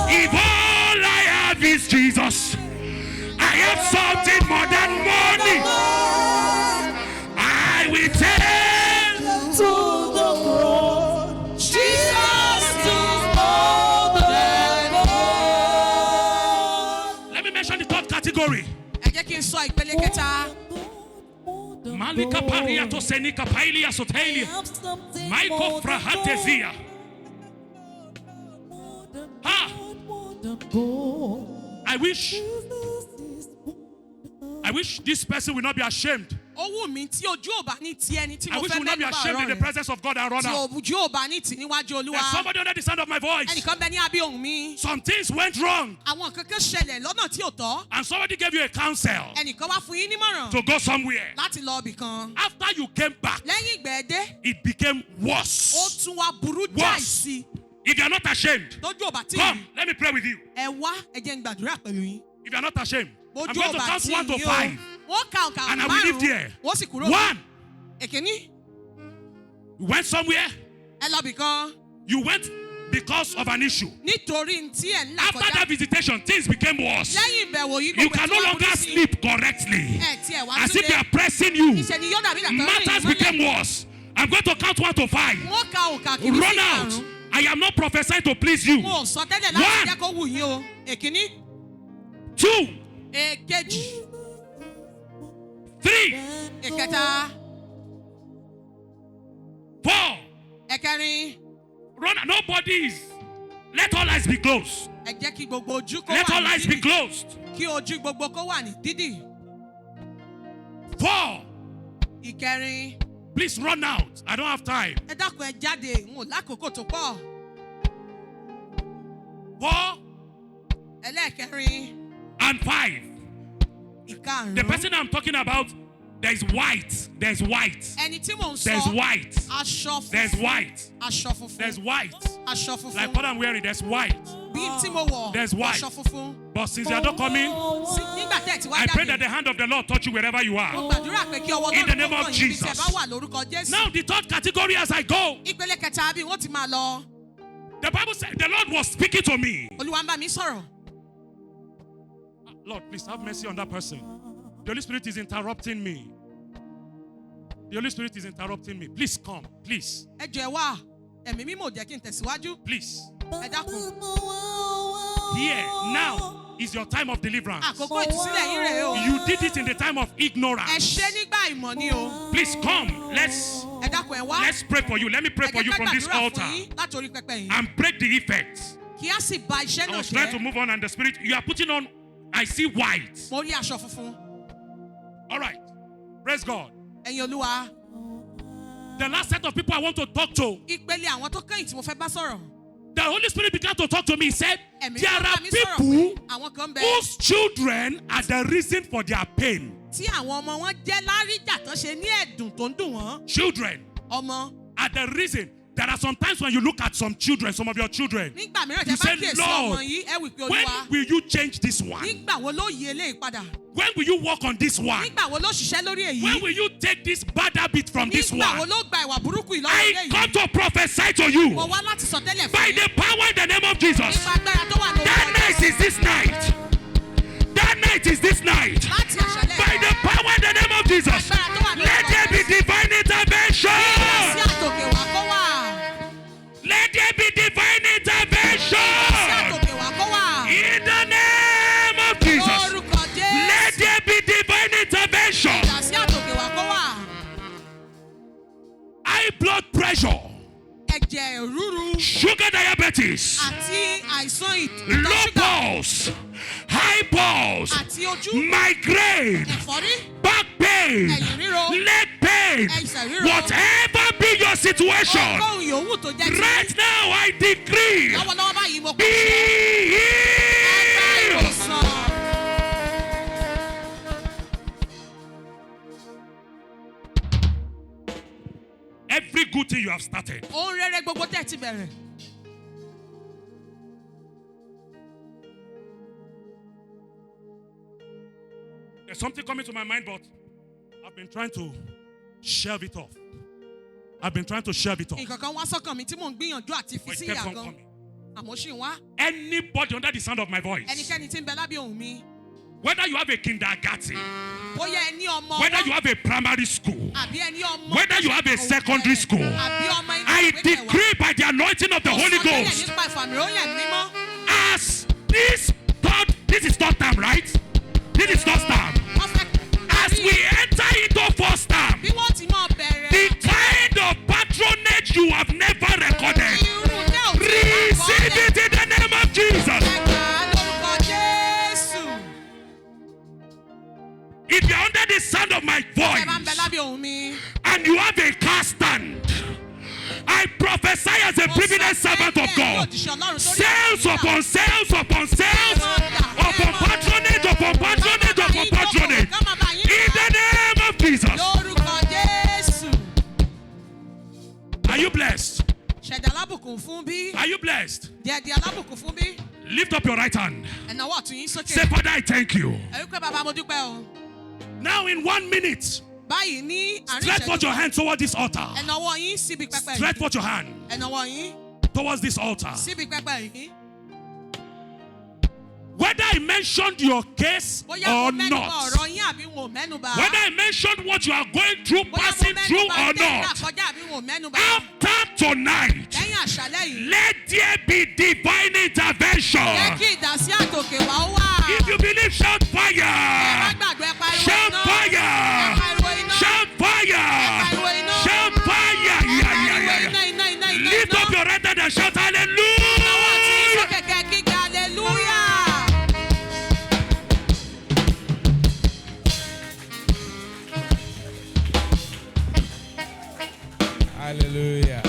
[SPEAKER 1] If all I have is Jesus, I have something more than money. I will tell.
[SPEAKER 3] To the world. Jesus is more than gold.
[SPEAKER 1] Let me mention the third category.
[SPEAKER 2] Ẹ jẹ́ kí n sọ ìpele kẹta.
[SPEAKER 1] Malika paria to senika pailia sotelia. Michael Frahatezia. Ha! I wish this person will not be ashamed.
[SPEAKER 2] Ó wù mí tí ojú ò bá ní ti ẹni tí
[SPEAKER 1] I
[SPEAKER 2] mo
[SPEAKER 1] wish
[SPEAKER 2] fẹ́
[SPEAKER 1] you will not be
[SPEAKER 2] mẹ́nu bá
[SPEAKER 1] ashamed in
[SPEAKER 2] ọ̀rọ̀
[SPEAKER 1] the
[SPEAKER 2] rẹ̀.
[SPEAKER 1] presence of God and run
[SPEAKER 2] Tí
[SPEAKER 1] out.
[SPEAKER 2] ojú ò bá ní tì níwájú Olúwa.
[SPEAKER 1] There's somebody under the sound of my voice.
[SPEAKER 2] Ẹnìkan bẹ ní abí ohùn mi.
[SPEAKER 1] Some things went wrong
[SPEAKER 2] Àwọn kankan ṣẹlẹ̀ lọ́nà tí ò tọ́.
[SPEAKER 1] and somebody gave you a counsel
[SPEAKER 2] Ẹnìkan wá fún yín nímọ̀ràn
[SPEAKER 1] to go somewhere.
[SPEAKER 2] láti lọ ibì kan.
[SPEAKER 1] After you came back,
[SPEAKER 2] Lẹ́yìn ìgbẹ́dé,
[SPEAKER 1] it became
[SPEAKER 2] ó
[SPEAKER 1] worse.
[SPEAKER 2] tún wá burú jáì
[SPEAKER 1] Worse.
[SPEAKER 2] sí.
[SPEAKER 1] If you are not ashamed,
[SPEAKER 2] Tójú ò bá tí
[SPEAKER 1] come,
[SPEAKER 2] yìí.
[SPEAKER 1] let me pray with you.
[SPEAKER 2] Ẹ wá ẹ jẹ́ n gbàdúrà pẹ̀lú yín.
[SPEAKER 1] If you are not ashamed, I'm
[SPEAKER 2] Bójú
[SPEAKER 1] going
[SPEAKER 2] ò
[SPEAKER 1] to
[SPEAKER 2] bá
[SPEAKER 1] count
[SPEAKER 2] tí
[SPEAKER 1] 1 to
[SPEAKER 2] yìí
[SPEAKER 1] 5.
[SPEAKER 2] o. Wọ́n ka òǹkà
[SPEAKER 1] And I will leave there.
[SPEAKER 2] márùn-ún. Wọ́n sì kúrò.
[SPEAKER 1] 1.
[SPEAKER 2] Èkíní,
[SPEAKER 1] You went somewhere.
[SPEAKER 2] ẹ lọ ibì kan.
[SPEAKER 1] You went because of an issue.
[SPEAKER 2] Nítorí tí ẹ̀ ń là
[SPEAKER 1] After
[SPEAKER 2] kọjá.
[SPEAKER 1] that visitation, things became worse.
[SPEAKER 2] Lẹ́yìn ìbẹ̀wò yìí
[SPEAKER 1] You
[SPEAKER 2] gbogbo
[SPEAKER 1] can
[SPEAKER 2] ẹ̀
[SPEAKER 1] no
[SPEAKER 2] tó wá
[SPEAKER 1] longer
[SPEAKER 2] burú sí.
[SPEAKER 1] sleep correctly.
[SPEAKER 2] Ẹ tí ẹ̀ wá
[SPEAKER 1] As if they
[SPEAKER 2] túnde.
[SPEAKER 1] are pressing you.
[SPEAKER 2] Ìṣe ni yóò dàbí ìdàtọ̀ rìn
[SPEAKER 1] Matters
[SPEAKER 2] mọ́lẹ̀.
[SPEAKER 1] became worse. I'm going to count 1 to 5.
[SPEAKER 2] Wọ́n ka òǹkà kìíní sí
[SPEAKER 1] Run out.
[SPEAKER 2] karùn-ún.
[SPEAKER 1] I am not prophesying to please you.
[SPEAKER 2] Mo ò sọ tẹ́lẹ̀ láti
[SPEAKER 1] One.
[SPEAKER 2] jẹ́ kó wù yín o. Èkíní,
[SPEAKER 1] 2,
[SPEAKER 2] èkejì,
[SPEAKER 1] 3,
[SPEAKER 2] èkẹta,
[SPEAKER 1] 4.
[SPEAKER 2] ẹ̀kẹrin.
[SPEAKER 1] Run out. Nobody is. Let all eyes be closed.
[SPEAKER 2] Ẹ jẹ́ kí gbogbo ojú kó
[SPEAKER 1] Let
[SPEAKER 2] wà
[SPEAKER 1] all
[SPEAKER 2] ní
[SPEAKER 1] eyes be
[SPEAKER 2] dídì.
[SPEAKER 1] closed.
[SPEAKER 2] Kí ojú gbogbo kó wà ní dídì.
[SPEAKER 1] 4.
[SPEAKER 2] Ìkẹrin,
[SPEAKER 1] Please run out. I don't have time.
[SPEAKER 2] ẹ dákun ẹ jáde, n ò lákòókò tó pọ̀.
[SPEAKER 1] 4
[SPEAKER 2] Ẹlẹ́ẹ̀kẹrin,
[SPEAKER 1] and 5. The
[SPEAKER 2] ìkarùn-ún.
[SPEAKER 1] person I'm talking about, there's white. There's white.
[SPEAKER 2] Ẹni tí mò ń
[SPEAKER 1] There's
[SPEAKER 2] sọ,
[SPEAKER 1] white.
[SPEAKER 2] aṣọ
[SPEAKER 1] There's
[SPEAKER 2] funfun,
[SPEAKER 1] white.
[SPEAKER 2] aṣọ funfun,
[SPEAKER 1] There's white.
[SPEAKER 2] aṣọ
[SPEAKER 1] Like
[SPEAKER 2] funfun.
[SPEAKER 1] what I'm wearing, there's white.
[SPEAKER 2] Bí tí mo wọ̀,
[SPEAKER 1] There's white.
[SPEAKER 2] aṣọ funfun.
[SPEAKER 1] But since you're not coming,
[SPEAKER 2] Nígbà tẹ́ ẹ̀ tí wá
[SPEAKER 1] I pray that
[SPEAKER 2] jáde,
[SPEAKER 1] the hand of the Lord touch you wherever you
[SPEAKER 2] mo
[SPEAKER 1] are.
[SPEAKER 2] gbàdúrà pé kí ọwọ́
[SPEAKER 1] In the
[SPEAKER 2] Ọlọ́run
[SPEAKER 1] name
[SPEAKER 2] kó
[SPEAKER 1] of
[SPEAKER 2] kàn yín bí tí ẹ
[SPEAKER 1] Jesus.
[SPEAKER 2] bá wà lórúkọ Jésù.
[SPEAKER 1] Now, the third category as I go,
[SPEAKER 2] Ìpele kẹta bí wọ́n ti máa lọ.
[SPEAKER 1] the Bible said the Lord was speaking to me.
[SPEAKER 2] Olúwa ń bá mi sọ̀rọ̀.
[SPEAKER 1] Lord, please have mercy on that person. The Holy Spirit is interrupting me. The Holy Spirit is interrupting me. Please come. Please.
[SPEAKER 2] Ẹ jọ̀ọ́ ẹ wá. Ẹ̀mí mímọ́ ò jẹ́ kí n tẹ̀síwájú.
[SPEAKER 1] Please.
[SPEAKER 2] Ẹ dákun.
[SPEAKER 1] Here, now is your time of deliverance.
[SPEAKER 2] Àkókò ìtúsílẹ̀ yín rèé o.
[SPEAKER 1] You did it in the time of
[SPEAKER 2] Ẹ
[SPEAKER 1] ignorance.
[SPEAKER 2] ṣe nígbà ìmọ̀ ni o.
[SPEAKER 1] Please come. Let's
[SPEAKER 2] Ẹ dákun ẹ wá.
[SPEAKER 1] pray for you. Let me pray
[SPEAKER 2] Ẹ
[SPEAKER 1] for
[SPEAKER 2] jẹ́
[SPEAKER 1] you
[SPEAKER 2] ká
[SPEAKER 1] from this
[SPEAKER 2] gbàdúrà fún
[SPEAKER 1] altar
[SPEAKER 2] yín láti orí pẹpẹ yìí.
[SPEAKER 1] and break the effects.
[SPEAKER 2] Kí á sì ba iṣẹ́
[SPEAKER 1] I
[SPEAKER 2] náà
[SPEAKER 1] was trying to
[SPEAKER 2] jẹ́.
[SPEAKER 1] move on, and the Spirit, you are putting on, I see white.
[SPEAKER 2] Mo rí aṣọ funfun.
[SPEAKER 1] All right. Praise God.
[SPEAKER 2] Ẹ̀yin Olúwa.
[SPEAKER 1] The last set of people I want to talk to,
[SPEAKER 2] Ìpele àwọn tó kẹ́yìn tí mo fẹ́ bá sọ̀rọ̀.
[SPEAKER 1] the Holy Spirit began to talk to me. He said,
[SPEAKER 2] Ẹ̀mí
[SPEAKER 1] there
[SPEAKER 2] mímọ́ bá
[SPEAKER 1] are
[SPEAKER 2] mi sọ̀rọ̀
[SPEAKER 1] people
[SPEAKER 2] pé àwọn kan bẹ
[SPEAKER 1] whose children are the reason for their pain.
[SPEAKER 2] tí àwọn ọmọ wọn jẹ́ láríjà tó ṣe ní ẹ̀dùn tó ń dùn wọ́n.
[SPEAKER 1] Children
[SPEAKER 2] Ọmọ.
[SPEAKER 1] are the reason. There are sometimes when you look at some children, some of your children,
[SPEAKER 2] Nígbà mìíràn
[SPEAKER 1] You
[SPEAKER 2] tẹ́ bá
[SPEAKER 1] said,
[SPEAKER 2] kíyèsí
[SPEAKER 1] "Lord,
[SPEAKER 2] ọmọ yìí, ẹ wí pé
[SPEAKER 1] when
[SPEAKER 2] Olúwa.
[SPEAKER 1] will you change this one?
[SPEAKER 2] Nígbà wo ló yí eléyìí padà?
[SPEAKER 1] When will you work on this one?
[SPEAKER 2] Nígbà wo ló ṣiṣẹ́ lórí èyí?
[SPEAKER 1] When will you take this bad habit from this
[SPEAKER 2] Nígbà wo
[SPEAKER 1] one?
[SPEAKER 2] ló gba ìwà burúkú yìí lọ́wọ́
[SPEAKER 1] I
[SPEAKER 2] eléyìí?
[SPEAKER 1] come to prophesy to you
[SPEAKER 2] Mo wá láti sọ tẹ́lẹ̀
[SPEAKER 1] by
[SPEAKER 2] fún
[SPEAKER 1] the
[SPEAKER 2] yín.
[SPEAKER 1] power in the name of Jesus.
[SPEAKER 2] Nípa agbára tó wà lórí
[SPEAKER 1] That night is this night. That night is this night.
[SPEAKER 2] láti àṣálẹ́
[SPEAKER 1] By the power in the name of Jesus.
[SPEAKER 2] agbára tó wà lórí
[SPEAKER 1] Let there be divine intervention.
[SPEAKER 2] sí àtòkè wá kó wà.
[SPEAKER 1] Let there be divine intervention.
[SPEAKER 2] àti àìsàn
[SPEAKER 1] low
[SPEAKER 2] ìtọ̀ ṣúgà
[SPEAKER 1] pulse, high pulse,
[SPEAKER 2] àti ojú,
[SPEAKER 1] migraine,
[SPEAKER 2] ẹ̀fọ́rí,
[SPEAKER 1] back pain,
[SPEAKER 2] ẹ̀yìn ríro,
[SPEAKER 1] leg pain,
[SPEAKER 2] ẹsẹ̀ ríro.
[SPEAKER 1] whatever be your situation,
[SPEAKER 2] Ohunkóhun yòówù tó jẹ́ ti
[SPEAKER 1] right now I decree,
[SPEAKER 2] lọ́wọ́lọ́wọ́ báyìí mo
[SPEAKER 1] be
[SPEAKER 2] pàṣẹ.
[SPEAKER 1] healed.
[SPEAKER 2] Ìwòsàn.
[SPEAKER 1] Every good thing you have started,
[SPEAKER 2] Ohun rere gbogbo tẹ́ ti bẹ̀rẹ̀.
[SPEAKER 1] there's something coming to my mind, but I've been trying to shelve it off.
[SPEAKER 2] Nǹkan kan wá sọ́kàn mi tí mò ń gbìyànjú àti fi
[SPEAKER 1] But it
[SPEAKER 2] sí
[SPEAKER 1] kept on
[SPEAKER 2] ìyàgàn.
[SPEAKER 1] coming.
[SPEAKER 2] Àmọ́ ṣì ń wá.
[SPEAKER 1] Anybody under the sound of my voice,
[SPEAKER 2] Ẹnikẹ́ni tí ń bẹ lábẹ́ ohùn mi.
[SPEAKER 1] whether you have a kindergarten,
[SPEAKER 2] Bóyá ẹ ní ọmọ
[SPEAKER 1] whether you
[SPEAKER 2] ọwọ́
[SPEAKER 1] have a primary school,
[SPEAKER 2] àbí ẹ ní ọmọ.
[SPEAKER 1] whether you have a secondary school,
[SPEAKER 2] Àbí ọmọ ilé
[SPEAKER 1] I
[SPEAKER 2] ìwé kẹwàá.
[SPEAKER 1] decree by the anointing of the
[SPEAKER 2] Mo
[SPEAKER 1] Holy
[SPEAKER 2] sọ tẹ́lẹ̀
[SPEAKER 1] Ghost,
[SPEAKER 2] nípa ìfàmìróyàn mímọ́.
[SPEAKER 1] as this is third term, right? This is first term.
[SPEAKER 2] Wọ́n fẹ́
[SPEAKER 1] As we enter into first term,
[SPEAKER 2] bí wọ́n ti máa bẹ̀rẹ̀.
[SPEAKER 1] the kind of patronage you have never recorded,
[SPEAKER 2] Irú tẹ́ ò tí ì
[SPEAKER 1] receive
[SPEAKER 2] lákọọ́lẹ̀.
[SPEAKER 1] it in the name of Jesus.
[SPEAKER 2] Ẹ̀ka lórúkọ Jésù.
[SPEAKER 1] If you're under the sound of my
[SPEAKER 2] Ẹ bá ń bẹ
[SPEAKER 1] voice
[SPEAKER 2] lábẹ́ ohùn mi.
[SPEAKER 1] and you have a car stand, I prophesy as a
[SPEAKER 2] Mo
[SPEAKER 1] privileged
[SPEAKER 2] sọ
[SPEAKER 1] servant
[SPEAKER 2] pé
[SPEAKER 1] of
[SPEAKER 2] bẹ́ẹ̀
[SPEAKER 1] God,
[SPEAKER 2] ni òjíṣẹ́ Ọlọ́run tó ní
[SPEAKER 1] sales
[SPEAKER 2] àlàáfíà.
[SPEAKER 1] upon sales upon sales, upon patronage upon patronage upon patronage, in the name of Jesus.
[SPEAKER 2] Lórúkọ Jésù.
[SPEAKER 1] Are you blessed?
[SPEAKER 2] Ṣẹ̀dá alábùkún fún bí.
[SPEAKER 1] Are you blessed?
[SPEAKER 2] Díẹ̀díẹ̀ alábùkún fún bí.
[SPEAKER 1] Lift up your right hand.
[SPEAKER 2] Ẹ̀nàwọ́ ọ̀tún yín sókè.
[SPEAKER 1] Say, Father, I thank you.
[SPEAKER 2] Ẹ wí pé bàbá mo dúpẹ́ o.
[SPEAKER 1] Now in 1 minute,
[SPEAKER 2] Báyìí ní àárín
[SPEAKER 1] stretch forth your
[SPEAKER 2] ìṣẹ́jú.
[SPEAKER 1] hand toward this altar.
[SPEAKER 2] Ẹ̀nàwọ́ yín síbi pẹpẹ
[SPEAKER 1] Stretch
[SPEAKER 2] yìí.
[SPEAKER 1] forth your hand
[SPEAKER 2] Ẹ̀nàwọ́ yín
[SPEAKER 1] towards this altar.
[SPEAKER 2] síbi pẹpẹ yìí.
[SPEAKER 1] Whether I mentioned your case
[SPEAKER 2] Bóyá mo
[SPEAKER 1] or
[SPEAKER 2] mẹ́nuba
[SPEAKER 1] not,
[SPEAKER 2] ọ̀rọ̀ yín àbí wọn ò mẹ́nuba.
[SPEAKER 1] whether I mentioned what you are going through,
[SPEAKER 2] Bóyá mo
[SPEAKER 1] passing through
[SPEAKER 2] mẹ́nuba
[SPEAKER 1] or
[SPEAKER 2] tẹ́lá
[SPEAKER 1] not,
[SPEAKER 2] kọjá àbí wọn ò mẹ́nuba.
[SPEAKER 1] after tonight,
[SPEAKER 2] Lẹ́yìn àṣálẹ́ yìí.
[SPEAKER 1] let there be divine
[SPEAKER 2] Jẹ́
[SPEAKER 1] intervention.
[SPEAKER 2] kí ìdásí àtòkè wá ó wà.
[SPEAKER 1] If you believe, shout
[SPEAKER 2] Ẹ má
[SPEAKER 1] fire!
[SPEAKER 2] gbàgbé ẹ pariwo
[SPEAKER 1] Shout
[SPEAKER 2] iná. Ẹ
[SPEAKER 1] fire!
[SPEAKER 2] pariwo iná.
[SPEAKER 1] Shout fire!
[SPEAKER 2] Pariwo iná.
[SPEAKER 1] Shout fire! Yeah, yeah, yeah, yeah.
[SPEAKER 2] Iná, iná, iná, iná,
[SPEAKER 1] Lift
[SPEAKER 2] iná.
[SPEAKER 1] up your right hand and shout
[SPEAKER 2] Ọwọ́ tí
[SPEAKER 1] hallelujah!
[SPEAKER 2] sókè kẹ́ kíkẹ́ hallelujah.
[SPEAKER 3] Hallelujah.